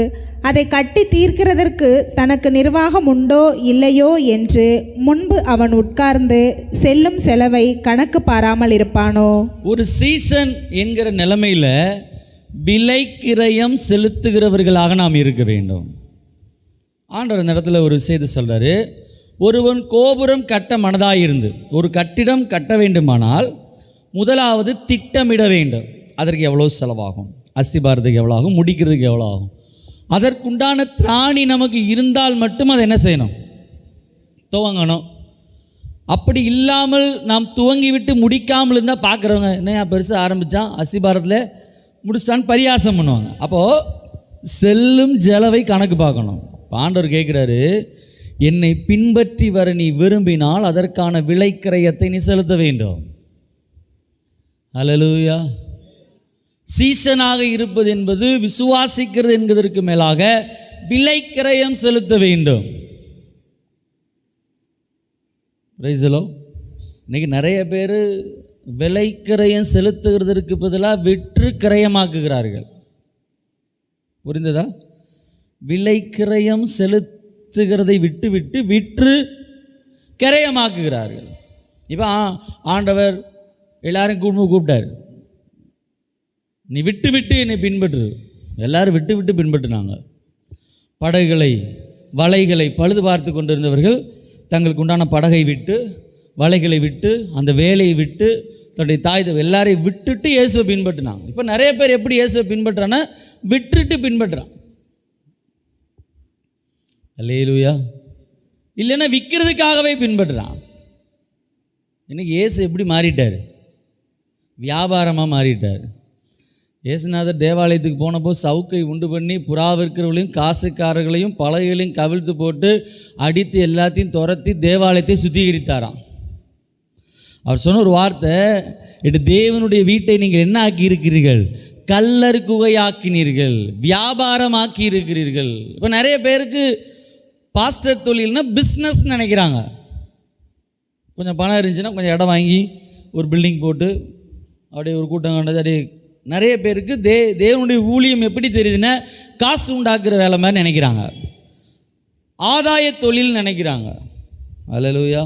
அதை கட்டி தீர்க்கிறதற்கு தனக்கு நிர்வாகம் உண்டோ இல்லையோ என்று முன்பு அவன் உட்கார்ந்து செல்லும் செலவை கணக்கு பாராமல் இருப்பானோ? ஒரு சீசன் என்கிற நிலைமையில் விலை கிரயம் செலுத்துகிறவர்களாக நாம் இருக்க வேண்டும். ஆண்டவர் இந்த இடத்துல ஒரு செய்தி சொல்கிறாரு, ஒருவன் கோபுரம் கட்ட மனதாயிருந்து ஒரு கட்டிடம் கட்ட வேண்டுமானால் முதலாவது திட்டமிட வேண்டும். அதற்கு எவ்வளோ செலவாகும், அஸ்திபாரத்துக்கு எவ்வளோ ஆகும், முடிக்கிறதுக்கு எவ்வளோ ஆகும், அதற்குண்டான திராணி நமக்கு இருந்தால் மட்டும் அதை என்ன செய்யணும், துவங்கணும். அப்படி இல்லாமல் நாம் துவங்கிவிட்டு முடிக்காமல் இருந்தால் பார்க்குறவங்க என்னையா பெருசாக ஆரம்பித்தான், அஸ்திபாரத்தில் முடிச்சிட்டான்னு பரியாசம் பண்ணுவாங்க. அப்போது செல்லும் செலவை கணக்கு பார்க்கணும். ஆண்டவர் கேட்குறாரு, என்னை பின்பற்றி வர நீ விரும்பினால் அதற்கான விலைக்கிரயத்தை நீ செலுத்த வேண்டும். ஹல்லேலூயா. சீசனாக இருப்பது என்பது விசுவாசிக்கிறது என்கிறதற்கு மேலாக விலைக்கிரயம் செலுத்த வேண்டும். ரைசலோ, இன்னைக்கு நிறைய பேர் விலைக்கிரயம் செலுத்துகிறதற்கு பதிலாக விற்று கிரயமாக்குகிறார்கள். புரிந்ததா? விலைக்கிரயம் செலுத்துகிறதை விட்டு விற்று கிரயமாக்குகிறார்கள். இப்போ ஆண்டவர் எல்லாரும் கூப்பிட்டார், நீ விட்டு என்னை பின்பற்று. எல்லாரும் விட்டு பின்பற்றினாங்க. படகுகளை வலைகளை பழுது பார்த்து கொண்டிருந்தவர்கள் தங்களுக்கு உண்டான படகை விட்டு, வலைகளை விட்டு, அந்த வேலையை விட்டு, தன்னுடைய தாய் எல்லாரையும் விட்டுட்டு இயேசுவை பின்பற்றினாங்க. இப்போ நிறைய பேர் எப்படி இயேசுவை பின்பற்றானா, விட்டுட்டு பின்பற்றுறான். அல்லேலூயா. இல்லைன்னா விற்கிறதுக்காகவே பின்பற்றுறான். இன்னைக்கு இயேசு எப்படி மாறிட்டார்? வியாபாரமாக மாறிட்டார். இயேசுநாதர் தேவாலயத்துக்கு போனப்போ சவுக்கை உண்டு பண்ணி புறா விற்கிறவர்களையும் காசுக்காரர்களையும் பலகைகளையும் கவிழ்த்து போட்டு அடித்து எல்லாத்தையும் துரத்தி தேவாலயத்தை சுத்திகரித்தாராம். அவர் சொன்ன ஒரு வார்த்தை, இது தேவனுடைய வீட்டை நீங்கள் என்ன ஆக்கி இருக்கிறீர்கள்? கல்லர் குகையாக்கினீர்கள், வியாபாரமாக்கி இருக்கிறீர்கள். இப்போ நிறைய பேருக்கு பாஸ்டர் தொழில்னா பிஸ்னஸ் நினைக்கிறாங்க. கொஞ்சம் பணம் இருந்துச்சுன்னா கொஞ்சம் இடம் வாங்கி ஒரு பில்டிங் போட்டு அப்படியே ஒரு கூட்டம் கண்டது. அப்படியே நிறைய பேருக்கு தேவனுடைய ஊழியம் எப்படி தெரியுதுன்னா காசு உண்டாக்குற வேலை மாதிரி நினைக்கிறாங்க, ஆதாய தொழில் நினைக்கிறாங்க. அல்லேலூயா.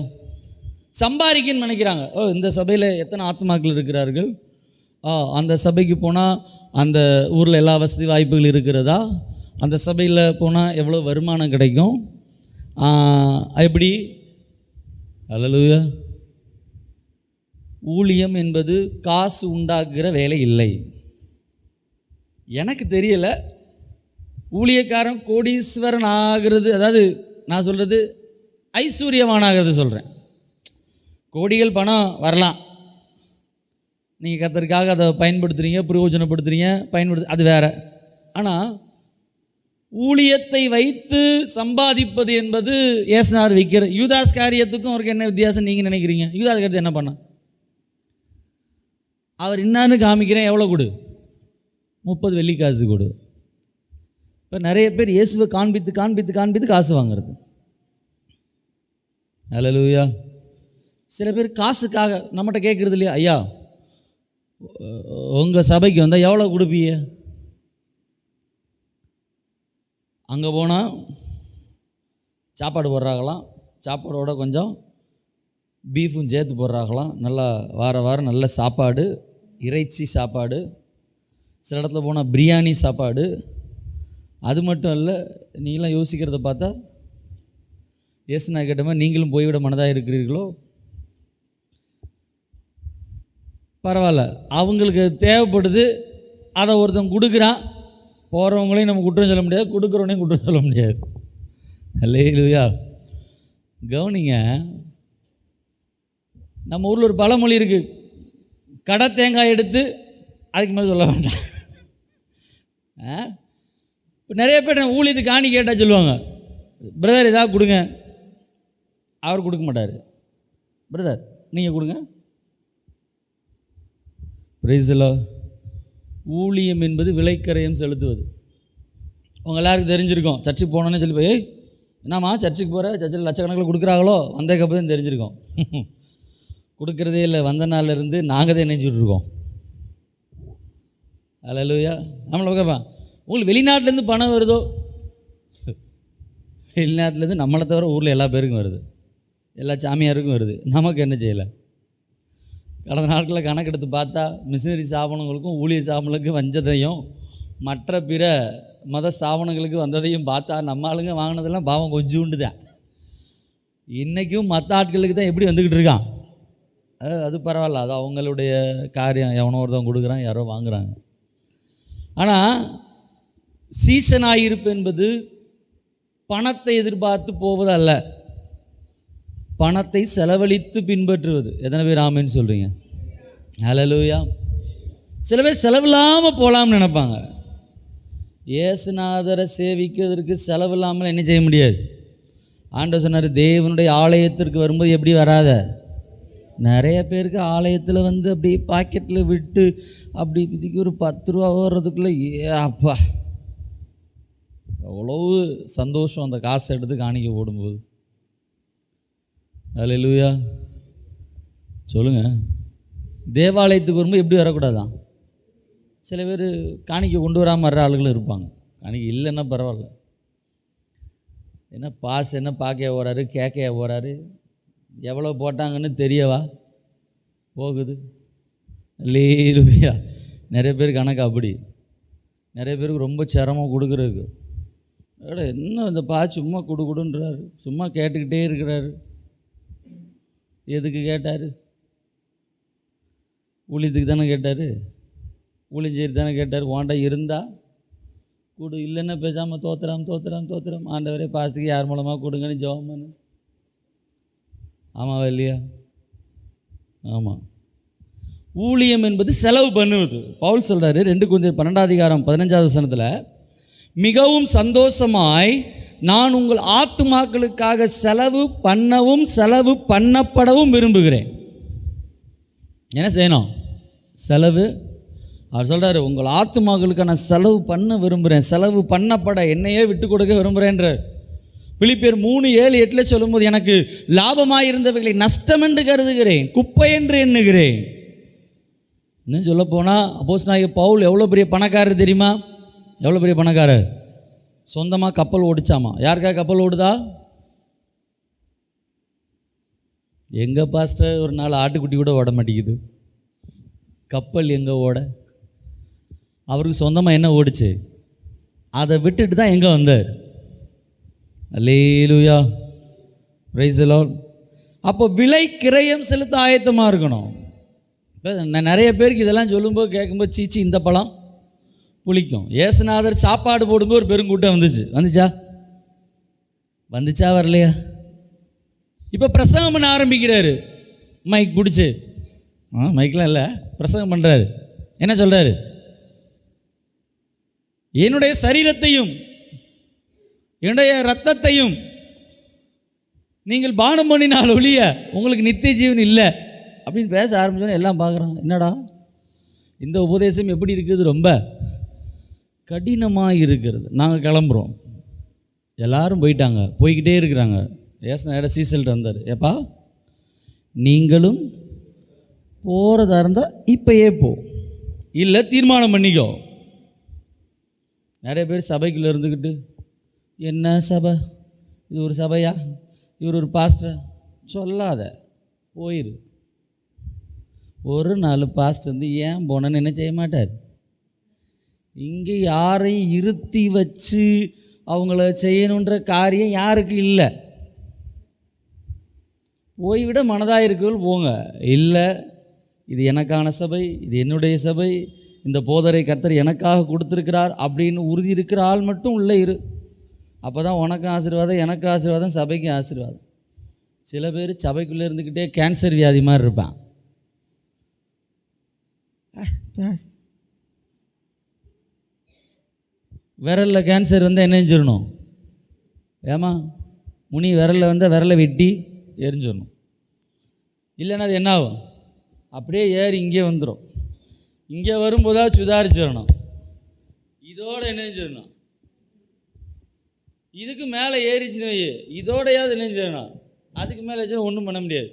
சம்பாதிக்கன்னு நினைக்கிறாங்க. இந்த சபையில் எத்தனை ஆத்மாக்கள் இருக்கிறார்கள், அந்த சபைக்கு போனால் அந்த ஊரில் எல்லா வசதி வாய்ப்புகள் இருக்கிறதா, அந்த சபையில் போனால் எவ்வளோ வருமானம் கிடைக்கும், எப்படி? அல்லேலூயா. ஊழியம் என்பது காசு உண்டாக்குகிற வேலை இல்லை. எனக்கு தெரியலை, ஊழியக்காரன் கோடீஸ்வரன் ஆகிறது, அதாவது நான் சொல்கிறது ஐஸ்வர்யவானாகிறது சொல்கிறேன். கோடிகள் பணம் வரலாம், நீங்கள் கர்த்தருக்காக அதை பயன்படுத்துகிறீங்க, பிரயோஜனப்படுத்துகிறீங்க, அது வேறு. ஆனால் ஊழியத்தை வைத்து சம்பாதிப்பது என்பது ஏசுனார் விற்கிற யூதாஸ் காரியத்துக்கும் அவருக்கு என்ன வித்தியாசம் நீங்கள் நினைக்கிறீங்க? யூதாஸ் காரியத்தை என்ன பண்ண? அவர் என்னான்னு காமிக்கிறேன், எவ்வளோ கொடு? 30 வெள்ளி காசு கொடு. இப்போ நிறைய பேர் இயேசுவை காண்பித்து காசு வாங்கிறது. அல்லேலூயா. சில பேர் காசுக்காக நம்மகிட்ட கேட்குறது இல்லையா, ஐயா உங்கள் சபைக்கு வந்தால் எவ்வளோ கொடுப்பீங்க? அங்கே போனால் சாப்பாடு போடுறாங்களாம், சாப்பாடோட கொஞ்சம் பீஃபும் சேர்த்து போடுறாங்களாம், நல்லா வாரம் நல்ல சாப்பாடு, இறைச்சி சாப்பாடு, சில இடத்துல போனால் பிரியாணி சாப்பாடு. அது மட்டும் இல்லை, நீங்களாம் யோசிக்கிறத பார்த்தா ஏசுனா கேட்ட மாதிரி நீங்களும் போய்விட மனதாக இருக்கிறீர்களோ? பரவாயில்ல, அவங்களுக்கு தேவைப்படுது, அதை ஒருத்தன் கொடுக்குறான், போகிறவங்களையும் நம்ம குற்றம் சொல்ல முடியாது, கொடுக்குறவனையும் குற்றம் சொல்ல முடியாது. அல்லேலூயா. கவனிங்க, நம்ம ஊரில் ஒரு பழமொழி இருக்குது, கடை தேங்காய் எடுத்து அதுக்கு மேலே சொல்ல வேண்டாம். இப்போ நிறைய பேர் ஊழியத்துக்கு காணி கேட்டால் சொல்லுவாங்க, பிரதர் ஏதாவது கொடுங்க. அவர் கொடுக்க மாட்டார். பிரதர் நீங்கள் கொடுங்க. Price the Lord. ஊழியம் என்பது விலைக்கரையம் செலுத்துவது. உங்கள் எல்லாருக்கும் தெரிஞ்சிருக்கும். சர்ச்சுக்கு போனோன்னே சொல்லி போய், என்னம்மா சர்ச்சுக்கு போகிற, சர்ச்சில் லட்சக்கணக்கில் கொடுக்குறாங்களோ, வந்ததுக்கப்புறம் தான் தெரிஞ்சிருக்கோம். கொடுக்குறதே இல்லை, வந்த நாள்லேருந்து நாங்கள் தான் நினைச்சிட்ருக்கோம். அல்லேலூயா. நம்மளை கேட்பேன், உங்களுக்கு வெளிநாட்டிலேருந்து பணம் வருதோ? வெளிநாட்டிலேருந்து நம்மளை தவிர ஊரில் எல்லா பேருக்கும் வருது, எல்லா சாமியாருக்கும் வருது. நமக்கு என்ன செய்யலை? கடந்த நாட்களில் கணக்கெடுத்து பார்த்தா மிஷினரி ஸ்தாபனங்களுக்கும் ஊழிய ஸ்தாபனங்களுக்கு வந்ததையும் மற்ற பிற மத ஸ்தாபனங்களுக்கு வந்ததையும் பார்த்தா நம்ம ஆளுங்க வாங்கினதெல்லாம் பாவம் கொஞ்சோண்டு தான். இன்றைக்கும் மற்ற ஆட்களுக்கு தான் எப்படி வந்துக்கிட்டு இருக்கான். அது பரவாயில்ல, அது அவங்களுடைய காரியம். எவனோ ஒருத்தவங்க கொடுக்குறான், யாரோ வாங்குகிறாங்க. ஆனால் சீசனாயிருப்பு என்பது பணத்தை எதிர்பார்த்து போவது அல்ல, பணத்தை செலவழித்து பின்பற்றுவது. எத்தனை பேர் ஆமேன்னு சொல்கிறீங்க? ஹல்லேலூயா. சில பேர் செலவில்லாமல் போகலாம்னு நினைப்பாங்க. இயேசுநாதரை சேவிக்கிறதுக்கு செலவில்லாமல் என்ன செய்ய முடியாது. ஆண்டவர் சொன்னார், தேவனுடைய ஆலயத்திற்கு வரும்போது எப்படி வராத. நிறைய பேருக்கு ஆலயத்தில் வந்து அப்படி பாக்கெட்டில் விட்டு அப்படி இப்போதைக்கு ஒரு 10 ரூபா வர்றதுக்குள்ளே அப்பா அவ்வளோ சந்தோஷம் அந்த காசை எடுத்து காணிக்க போடும்போது. அல்லேலூயா. சொல்லுங்கள். தேவாலயத்துக்கு வரும்போது எப்படி வரக்கூடாதான்? சில பேர் காணிக்கை கொண்டு வராமல் வர்ற ஆளுகளும் இருப்பாங்க. காணிக்கை இல்லைன்னா பரவாயில்ல, என்ன பாஸ் என்ன பார்க்க போகிறாரு, கேட்க போகிறாரு, எவ்வளோ போட்டாங்கன்னு தெரியவா போகுது. அல்லேலூயா. நிறைய பேர் கணக்கு அப்படி. நிறைய பேருக்கு ரொம்ப சிரமம் கொடுக்குறதுக்கு. இன்னும் இந்த சும்மா கொடுக்குடுன்றாரு, சும்மா கேட்டுக்கிட்டே இருக்கிறாரு. எதுக்கு கேட்டார்? ஊழியத்துக்கு தானே கேட்டார், ஊழியஞ்சேரி தானே கேட்டார். வாண்டா இருந்தால் கொடு, இல்லைன்னா பேசாமல் தோத்துறாம் ஆண்டவரே பாஸ்ட்டுக்கு யார் மூலமாக கொடுங்கன்னு ஜெபம் பண்ணு. ஆமாவா இல்லையா? ஆமாம். ஊழியம் என்பது செலவு பண்ணுவது. பவுல் சொல்கிறாரு 2 கொரிந்தியர் 12:15 மிகவும் சந்தோஷமாய் நான் உங்கள் ஆத்துமாக்களுக்காக செலவு பண்ணவும் செலவு பண்ணப்படவும் விரும்புகிறேன். என்ன செய்யணும்? செலவு. அவர் சொல்கிறார், உங்கள் ஆத்துமாக்களுக்கு நான் செலவு பண்ண விரும்புகிறேன், செலவு பண்ணப்பட என்னையே விட்டு கொடுக்க விரும்புகிறேன்ற. பிலிப்பியர் 3:7-8 சொல்லும்போது, எனக்கு லாபமாயிருந்தவைகளை நஷ்டம் என்று கருதுகிறேன், குப்பை என்று எண்ணுகிறேன். இன்னும் சொல்லப்போனால் அப்போஸ்தலனாகிய பவுல் எவ்வளோ பெரிய பணக்காரர் தெரியுமா? எவ்வளோ பெரிய பணக்காரர். சொந்தமாக கப்பல் ஓடிச்சாமா. யாருக்காக கப்பல் ஓடுதா? எங்கள் பாஸ்டர் ஒரு நாள் ஆட்டுக்குட்டி கூட ஓட மாட்டேங்குது, கப்பல் எங்கே ஓட? அவருக்கு சொந்தமாக என்ன ஓடிச்சு, அதை விட்டுட்டு தான் எங்கே வந்தார். அல்லேலூயா. Praise the Lord. அப்போ விலை கிரயம் செலுத்த ஆயத்தமாக இருக்கணும். இப்போ நிறைய பேருக்கு இதெல்லாம் சொல்லும்போது கேட்கும்போது சீச்சி இந்த பழம் புளிக்கும். இயேசுநாதர் சாப்பாடு போடும்போது ஒரு பெருங்கூட்டம் வந்துச்சா வரலையா? இப்போ பிரசங்கம் பண்ண ஆரம்பிக்கிறாரு, மைக் பிடிச்சி. மைக்கெலாம் இல்லை, பிரசங்கம் பண்ணுறாரு. என்ன சொல்கிறாரு? என்னுடைய சரீரத்தையும் என்னுடைய இரத்தத்தையும் நீங்கள் பானம் பண்ணினால் ஒழிய உங்களுக்கு நித்திய ஜீவன் இல்லை அப்படின்னு பேச ஆரம்பிச்சோன்னே எல்லாம் பார்க்குறாங்க, என்னடா இந்த உபதேசம் எப்படி இருக்குது, ரொம்ப கடினமாக இருக்கிறது. நாங்கள் கிளம்புறோம், எல்லாரும் போயிட்டாங்க, போய்கிட்டே இருக்கிறாங்க. ஏசுநாதர் சீசல்கிட்ட வந்தார், ஏப்பா நீங்களும் போகிறதா இருந்தால் இப்போயே போ, இல்லை தீர்மானம் பண்ணிக்கோ. நிறைய பேர் சபைக்குள்ளே இருந்துக்கிட்டு, என்ன சபை இது, ஒரு சபையா, இவர் ஒரு பாஸ்டர், சொல்லாத போயிரு. ஒரு நாள் பாஸ்டர் வந்து ஏன் போனேன்னு என்ன செய்ய மாட்டார். இங்கே யாரையும் இருத்தி வச்சு அவங்கள செய்யணுன்ற காரியம் யாருக்கு இல்லை. போய்விட மனதாக இருக்கவர்கள் போங்க, இல்லை இது எனக்கான சபை, இது என்னுடைய சபை, இந்த போதரை கர்த்தர் எனக்காக கொடுத்துருக்கிறார் அப்படின்னு உறுதி இருக்கிற ஆள் மட்டும் உள்ளே இரு. அப்போ தான் உனக்கும் ஆசீர்வாதம், எனக்கு ஆசீர்வாதம், சபைக்கும் ஆசீர்வாதம். சில பேர் சபைக்குள்ளே இருந்துக்கிட்டே கேன்சர் வியாதி மாதிரி இருப்பான். விரலில் கேன்சர் வந்தால் என்ன செஞ்சிடணும்? ஏமா முனி விரலில் வந்தால் விரலை வெட்டி எரிஞ்சிடணும். இல்லைன்னா அது என்ன ஆகும்? அப்படியே ஏறி இங்கே வந்துடும். இங்கே வரும்போதாவது சுதாரிச்சிடணும். இதோடு என்ன செஞ்சிடணும்? இதுக்கு மேலே ஏறிச்சுன்னு வை, இதோடையாவது என்ன செய்யணும்? அதுக்கு மேலே வச்சுன்னா ஒன்றும் பண்ண முடியாது.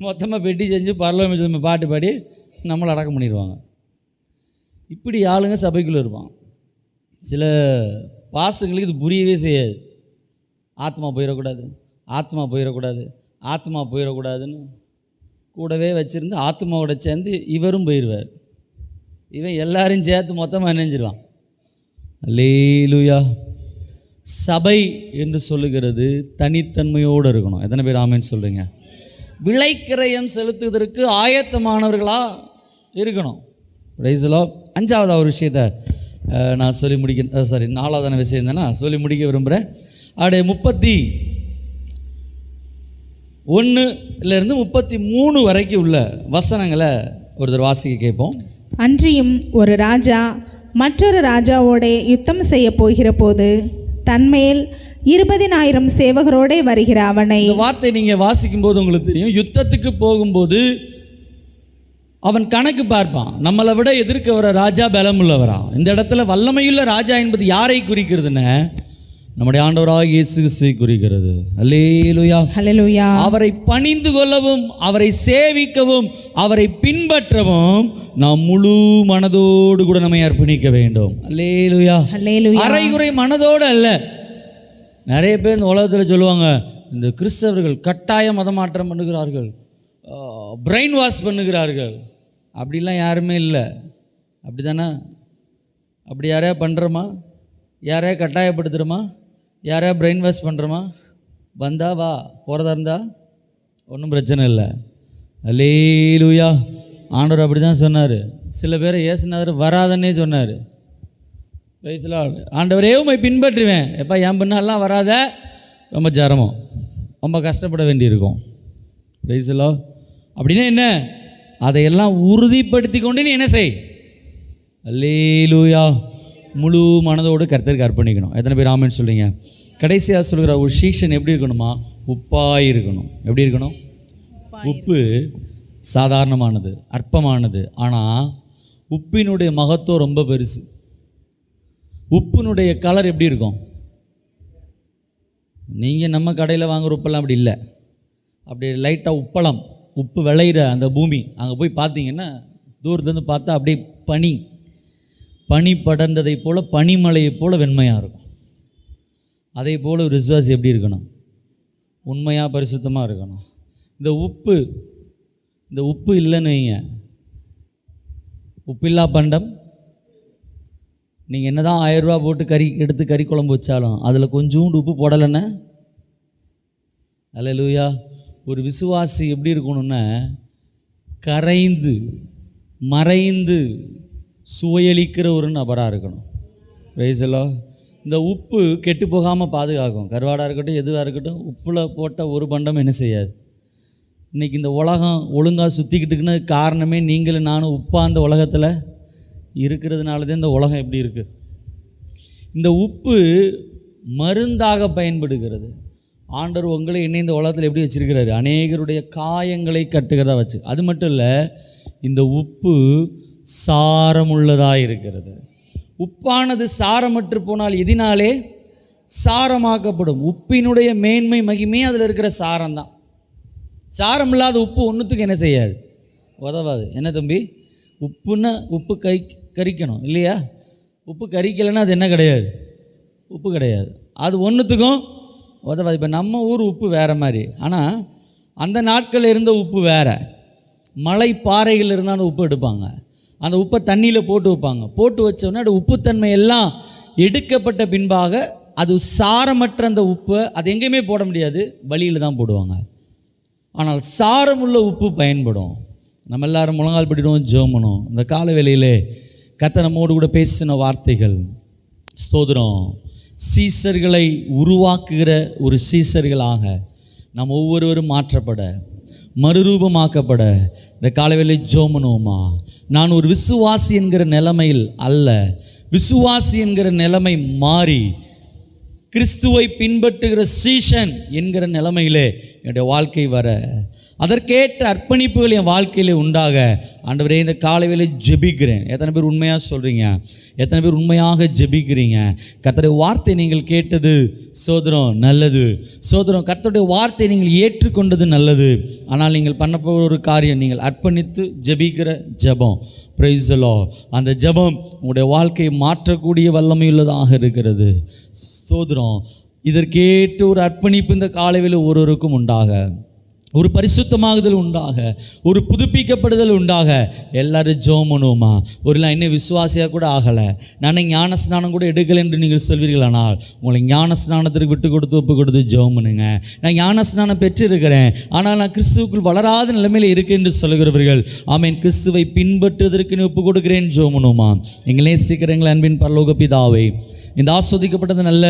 மொத்தமாக பெட்டி செஞ்சு பரலோகம் பாட்டு பாடி நம்மளை அடக்கம் பண்ணிடுவாங்க. இப்படி ஆளுங்க சபைக்குள்ளே இருப்பான். சில பாசங்களுக்கு இது புரியவே செய்யாது. ஆத்மா போயிடக்கூடாது, ஆத்மா போயிடக்கூடாது, ஆத்மா போயிடக்கூடாதுன்னு கூடவே வச்சுருந்து ஆத்மாவோட சேர்ந்து இவரும் போயிடுவார். இவன் எல்லாரையும் சேர்த்து மொத்தமாக நினைஞ்சிருவான். அல்லேலூயா. சபை என்று சொல்லுகிறது தனித்தன்மையோடு இருக்கணும். எத்தனை பேர் ஆமேன்னு சொல்கிறீங்க? விளைக்கிரயம் செலுத்துவதற்கு ஆயத்தமானவர்களாக இருக்கணும். பிரைஸ்லோ. அஞ்சாவது ஒரு விஷயத்தை நான் சொல்லி முடிக்க, சாரி 4வது விஷயம் தானே சொல்லி முடிக்க விரும்புகிறேன். அப்படியே 31 33 வரைக்கும் உள்ள வசனங்களை ஒருத்தர் வாசிக்க கேட்போம். அன்றியும் ஒரு ராஜா மற்றொரு ராஜாவோட யுத்தம் செய்ய போகிற போது தன்மேல் 20,000 சேவகரோடே வருகிற அவனை. இந்த வார்த்தை நீங்கள் வாசிக்கும் போது உங்களுக்கு தெரியும், யுத்தத்துக்கு போகும்போது அவன் கணக்கு பார்ப்பான். நம்மளை விட எதிர்க்க வர ராஜா பலம் உள்ளவரா. இந்த இடத்துல வல்லமையுள்ள ராஜா என்பது யாரை குறிக்கிறதுன்னு? நம்முடைய ஆண்டவராகிய இயேசு கிறிஸ்துவை குறிக்கிறது. அல்லேலூயா, அல்லேலூயா. அவரை பணிந்து கொள்ளவும், அவரை சேவிக்கவும், அவரை பின்பற்றவும் நாம் முழு மனதோடு கூட நம்மை அர்ப்பணிக்க வேண்டும். அல்லேலூயா, அல்லேலூயா. அரைகுறை மனதோடு அல்ல. நிறைய பேர் இந்த உலகத்தில் சொல்லுவாங்க, இந்த கிறிஸ்தவர்கள் கட்டாய மதமாற்றம் பண்ணுகிறார்கள், பிரெயின் வாஷ் பண்ணுகிறார்கள். அப்படிலாம் யாருமே இல்லை. அப்படி தானே? அப்படி யாரையா பண்ணுறோமா? யாரையா கட்டாயப்படுத்துகிறோமா? யாரையா பிரெயின் வாஷ் பண்ணுறோமா? வந்தா வா, போகிறதா இருந்தா ஒன்றும் பிரச்சனை இல்லை. அல்லேலூயா. ஆண்டவர் அப்படி தான் சொன்னார். சில பேரை ஏசுனார், வராதன்னே சொன்னார். ஆண்டவரே உம்மை பின்பற்றுவேன், எப்போ என் பின்னாலாம் வராத, ரொம்ப ஜரமம், ரொம்ப கஷ்டப்பட வேண்டியிருக்கும். பிரைஸ்லோ. அப்படின்னா என்ன? அதையெல்லாம் உறுதிப்படுத்தி கொண்டு நீ என்ன செய்? அல்லேலூயா. முழு மனதோடு கர்த்தருக்கு அர்ப்பணிக்கணும். எத்தனை பேர் ஆமென் சொல்கிறீங்க? கடைசியாக சொல்கிற ஒரு சீஷன் எப்படி இருக்கணுமா? உப்பாக இருக்கணும். எப்படி இருக்கணும்? உப்பு சாதாரணமானது, அற்பமானது. ஆனால் உப்பினுடைய மகத்துவம் ரொம்ப பெருசு. உப்பினுடைய கலர் எப்படி இருக்கும்? நீங்கள் நம்ம கடையில் வாங்குகிற உப்பெல்லாம் அப்படி இல்லை. அப்படி லைட்டாக உப்பளம், உப்பு விளையிற அந்த பூமி, அங்கே போய் பார்த்தீங்கன்னா தூரத்துலேருந்து பார்த்தா அப்படியே பனி படர்ந்ததை போல், பனிமலையை போல் வெண்மையாக இருக்கும். அதே போல் ஒரு விசுவாசி எப்படி இருக்கணும்? உண்மையாக பரிசுத்தமாக இருக்கணும். இந்த உப்பு இல்லைன்னு வைங்க, உப்பில்லா பண்டம். நீங்கள் என்ன தான் 1000 ரூபா போட்டு கறி குழம்பு வச்சாலும் அதில் கொஞ்சோண்டு உப்பு போடலைன்னா, அல்லேலூயா. ஒரு விசுவாசி எப்படி இருக்கணும்னா, கரைந்து மறைந்து சுவையளிக்கிற ஒரு நபராக இருக்கணும். பிரைஸ்லோ. இந்த உப்பு கெட்டு போகாமல் பாதுகாக்கும். கருவாடாக இருக்கட்டும், எதுவாக இருக்கட்டும், உப்பில் போட்ட ஒரு பண்டம் என்ன செய்யாது. இன்றைக்கி இந்த உலகம் ஒழுங்காக சுற்றிக்கிட்டுக்குன்னு காரணமே நீங்களும் நானும் உப்பாக அந்த உலகத்தில் இருக்கிறதுனால தான் இந்த உலகம் எப்படி இருக்குது. இந்த உப்பு மருந்தாக பயன்படுகிறது. ஆண்டவர் உங்களை என்னை இந்த உலகத்தில் எப்படி வச்சுருக்கிறாரு? அநேகருடைய காயங்களை கட்டுகிறதா வச்சு. அது மட்டும் இல்லை, இந்த உப்பு சாரமுள்ளதாக இருக்கிறது. உப்பானது சாரமற்று போனால் எதினாலே சாரமாக்கப்படும்? உப்பினுடைய மேன்மை மகிமே அதில் இருக்கிற சாரம்தான். சாரம் இல்லாத உப்பு ஒன்றுத்துக்கு என்ன செய்யாது? உதவாது. என்ன தம்பி? உப்புன்னா உப்பு கரிக்கணும் இல்லையா? உப்பு கரிக்கலைன்னா அது என்ன கிடையாது? உப்பு கிடையாது. அது ஒன்றுத்துக்கும் உதவாது. இப்போ நம்ம ஊர் உப்பு வேறு மாதிரி, ஆனால் அந்த நாட்களில் இருந்த உப்பு வேறு. மலை பாறைகள் இருந்தால் அந்த உப்பு எடுப்பாங்க, அந்த உப்பை தண்ணியில் போட்டு வைப்பாங்க. போட்டு வச்சோன்னா அது உப்புத்தன்மை எல்லாம் எடுக்கப்பட்ட பின்பாக அது சாரமற்ற அந்த உப்பை அது எங்கேயுமே போட முடியாது, வழியில் தான் போடுவாங்க. ஆனால் சாரமுள்ள உப்பு பயன்படும். நம்ம எல்லாரும் முழங்கால் படிடுவோம், ஜெபம் பண்ணுவோம். இந்த கால வேளையிலே கர்த்தர் நம்மோடு கூட பேசின வார்த்தைகள், ஸ்தோத்திரம், சீசர்களை உருவாக்குகிற ஒரு சீசர்களாக நாம் ஒவ்வொருவரும் மாற்றப்பட, மறுரூபமாக்கப்பட இந்த காலவேளை ஜெபம் பண்ணுவோமா? நான் ஒரு விசுவாசி என்கிற நிலைமையில் அல்ல, விசுவாசி என்கிற நிலைமை மாறி கிறிஸ்துவை பின்பற்றுகிற சீஷன் என்கிற நிலைமையிலே என்னுடைய வாழ்க்கை வர, அதற்கேற்ற அர்ப்பணிப்புகள் என் வாழ்க்கையிலே உண்டாக ஆண்டவரே இந்த காலையிலே ஜெபிக்கிறேன். எத்தனை பேர் உண்மையாக சொல்கிறீங்க? எத்தனை பேர் உண்மையாக ஜெபிக்கிறீங்க? கர்த்தருடைய வார்த்தை நீங்கள் கேட்டது சோதரம் நல்லது, சோதரம் கர்த்தருடைய வார்த்தை நீங்கள் ஏற்றுக்கொண்டது நல்லது. ஆனால் நீங்கள் பண்ண போகிற ஒரு காரியம், நீங்கள் அர்ப்பணித்து ஜெபிக்கிற ஜெபம். Price the Lord. அந்த ஜெபம் உங்களுடைய வாழ்க்கையை மாற்றக்கூடிய வல்லமையுள்ளதாக இருக்கிறது. ஸ்தோத்திரம். இதற்கேற்ற ஒரு அர்ப்பணிப்பு இந்த காலையில் ஒருவருக்கும் உண்டாக, ஒரு பரிசுத்தமாகுதல் உண்டாக, ஒரு புதுப்பிக்கப்படுதல் உண்டாக எல்லாரும் ஜெபம் பண்ணுவோமா? ஒருலாம் இன்னும் விசுவாசியாக கூட ஆகலை, நான் ஞான ஸ்நானம் கூட எடுக்கலை என்று நீங்கள் சொல்வீர்களானால் உங்களை ஞான ஸ்நானத்திற்கு விட்டு கொடுத்து ஒப்பு கொடுத்து ஜெபம் பண்ணுங்க. நான் ஞான ஸ்நானம் பெற்றிருக்கிறேன், ஆனால் நான் கிறிஸ்துவுக்குள் வளராத நிலைமையில் இருக்கேன் என்று சொல்கிறவர்கள், ஆமேன், கிறிஸ்துவை பின்பற்றுவதற்கு ஒப்பு கொடுக்கிறேன் ஜெபம் பண்ணுவோமா? எங்களை நேசிக்கிறீங்களா அன்பின் பரலோக பிதாவே, இந்த ஆஸ்வதிக்கப்பட்டது நல்ல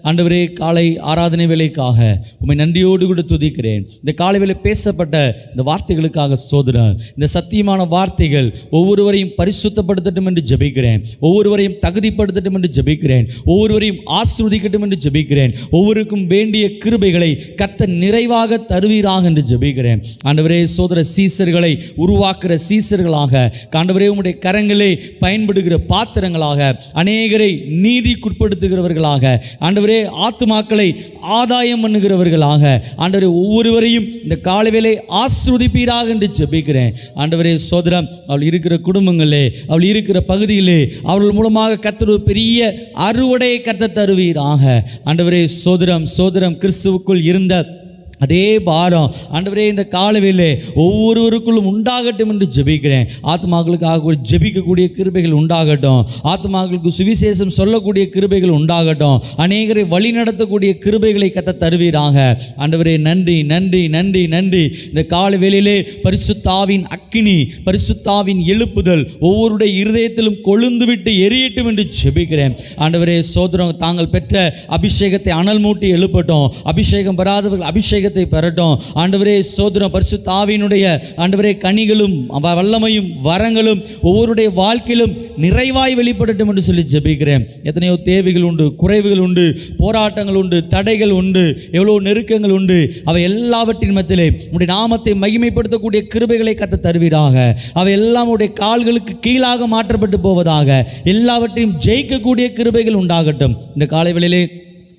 ஆண்டவரே காலை ஆராதனை வேலைக்காக உம்மை நன்றியோடு கூட துதிக்கிறேன். இந்த காலை வேலை பேசப்பட்ட இந்த வார்த்தைகளுக்காக ஸ்தோத்திரம். இந்த சத்தியமான வார்த்தைகள் ஒவ்வொருவரையும் பரிசுத்தப்படுத்தட்டும் என்று ஜெபிக்கிறேன், ஒவ்வொருவரையும் தகுதிப்படுத்தட்டும் என்று ஜெபிக்கிறேன், ஒவ்வொருவரையும் ஆசீர்வதிக்கட்டும் என்று ஜெபிக்கிறேன். ஒவ்வொருக்கும் வேண்டிய கிருபைகளை கர்த்தர் நிறைவாக தருவீராக என்று ஜெபிக்கிறேன். ஆண்டவரே சோதர சீசர்களை உருவாக்குற சீசர்களாக, ஆண்டவரே உம்முடைய கரங்களே பயன்படுகிற பாத்திரங்களாக, அநேகரை நீதிக்குட்படுத்துகிறவர்களாக, ஆண்டவரே ஆத்துமாக்களை ஆதாயம் பண்ணுகிறவர்களாக, ஆண்டவரே ஒவ்வொருவரையும் இந்த காலவேளை ஆசீர்வதிப்பீராக என்று ஜெபிக்கிறேன். ஆண்டவரே சோதரம் அவள் இருக்கிற குடும்பங்களே, அவள் இருக்கிற பகுதியிலே அவர்கள் மூலமாக கர்த்தர் ஒரு பெரிய அறுவடையை கர்த்தர் தருவீராக. ஆண்டவரே சோதரம் சோதரம் கிறிஸ்துவுக்குள் இருந்த அதே பாரம் ஆண்டவரே இந்த காலவேளை ஒவ்வொருவருக்குள்ளும் உண்டாகட்டும் என்று ஜெபிக்கிறேன். ஆத்மாக்களுக்காக ஜெபிக்கக்கூடிய கிருபைகள் உண்டாகட்டும், ஆத்மாக்களுக்கு சுவிசேஷம் சொல்லக்கூடிய கிருபைகள் உண்டாகட்டும், அநேகரை வழி நடத்தக்கூடிய கிருபைகளை கர்த்தர் தருவீராக. ஆண்டவரே நன்றி நன்றி நன்றி நன்றி. இந்த காலவேளையிலே பரிசுத்தாவின் அக்கினி, பரிசுத்தாவின் எழுப்புதல் ஒவ்வொருடைய இருதயத்திலும் கொழுந்து விட்டு எரியட்டும் என்று ஜெபிக்கிறேன். ஆண்டவரே சோதரம் தாங்கள் பெற்ற அபிஷேகத்தை அனல் மூட்டி எழுப்பட்டும், அபிஷேகம் பெறாதவர்கள் அபிஷேகத்தை பெறட்டும். ஆண்டவரே சோதரம் பரிசுத்த ஆவியினுடைய ஆண்டவரே கனிகளும் வல்லமையும் வரங்களும் ஒவ்வொருடைய வாழ்க்கையிலும் நிறைவாய் வெளிப்படட்டும் என்று சொல்லி ஜெபிக்கிறேன். எத்தனையோ தேவைகள் உண்டு, குறைவுகள் உண்டு, போராட்டங்கள் உண்டு, தடைகள் உண்டு, எவ்வளோ நெருக்கங்கள் உண்டு. அவை எல்லாவற்றின் மத்தியிலே உடைய நாமத்தை மகிமைப்படுத்தக்கூடிய கிருபைகளை கர்த்தர் தருவீராக. அவை எல்லாம் உடைய கால்களுக்கு கீழாக மாற்றப்பட்டு போவதாக, எல்லாவற்றையும் ஜெயிக்கக்கூடிய கிருபைகள் உண்டாகட்டும். இந்த காலை வேளையிலே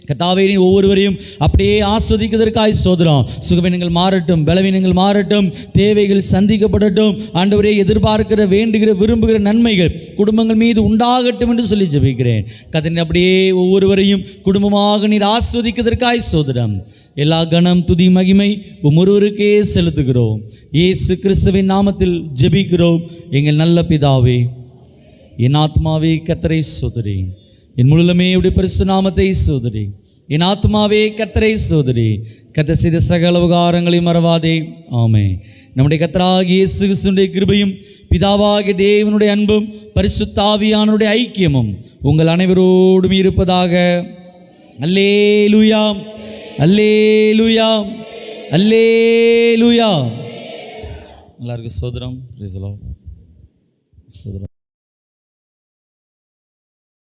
கர்த்தாவே நீ ஒவ்வொருவரையும் அப்படியே ஆஸ்வதிக்கிறதற்காய் சோதரம். சுகவீனங்கள் மாறட்டும், பலவீனங்கள் மாறட்டும், தேவைகள் சந்திக்கப்படட்டும். ஆண்டவரே எதிர்பார்க்கிற வேண்டுகிற விரும்புகிற நன்மைகள் குடும்பங்கள் மீது உண்டாகட்டும் என்று சொல்லி ஜெபிக்கிறேன். கர்த்தர் அப்படியே ஒவ்வொருவரையும் குடும்பமாக நீர் ஆஸ்வதிக்கிறதற்காய் சோதரம். எல்லா கணம் துதி மகிமை ஒருவருக்கே செலுத்துகிறோம். இயேசு கிறிஸ்துவின் நாமத்தில் ஜெபிக்கிறோம் எங்கள் நல்ல பிதாவே. என் ஆத்மாவே கர்த்தரை சோதரி, என் முழுமே உடைய பரிசுத்த நாமத்தை சோதரி. என் ஆத்மாவே கர்த்தரை சோதரி, கர்த்தர் செய்த சகல உபகாரங்களை மறவாதே. ஆமென். நம்முடைய கர்த்தராகிய இயேசு கிறிஸ்துவின் கிருபையும் பிதாவாகிய தேவனுடைய அன்பும் பரிசுத்த ஆவியானவருடைய ஐக்கியமும் உங்கள் அனைவரோடும் இருப்பதாக. அல்லேலூயா அல்லேலூயா அல்லேலூயா. எல்லாருக்கும் சோதரம்.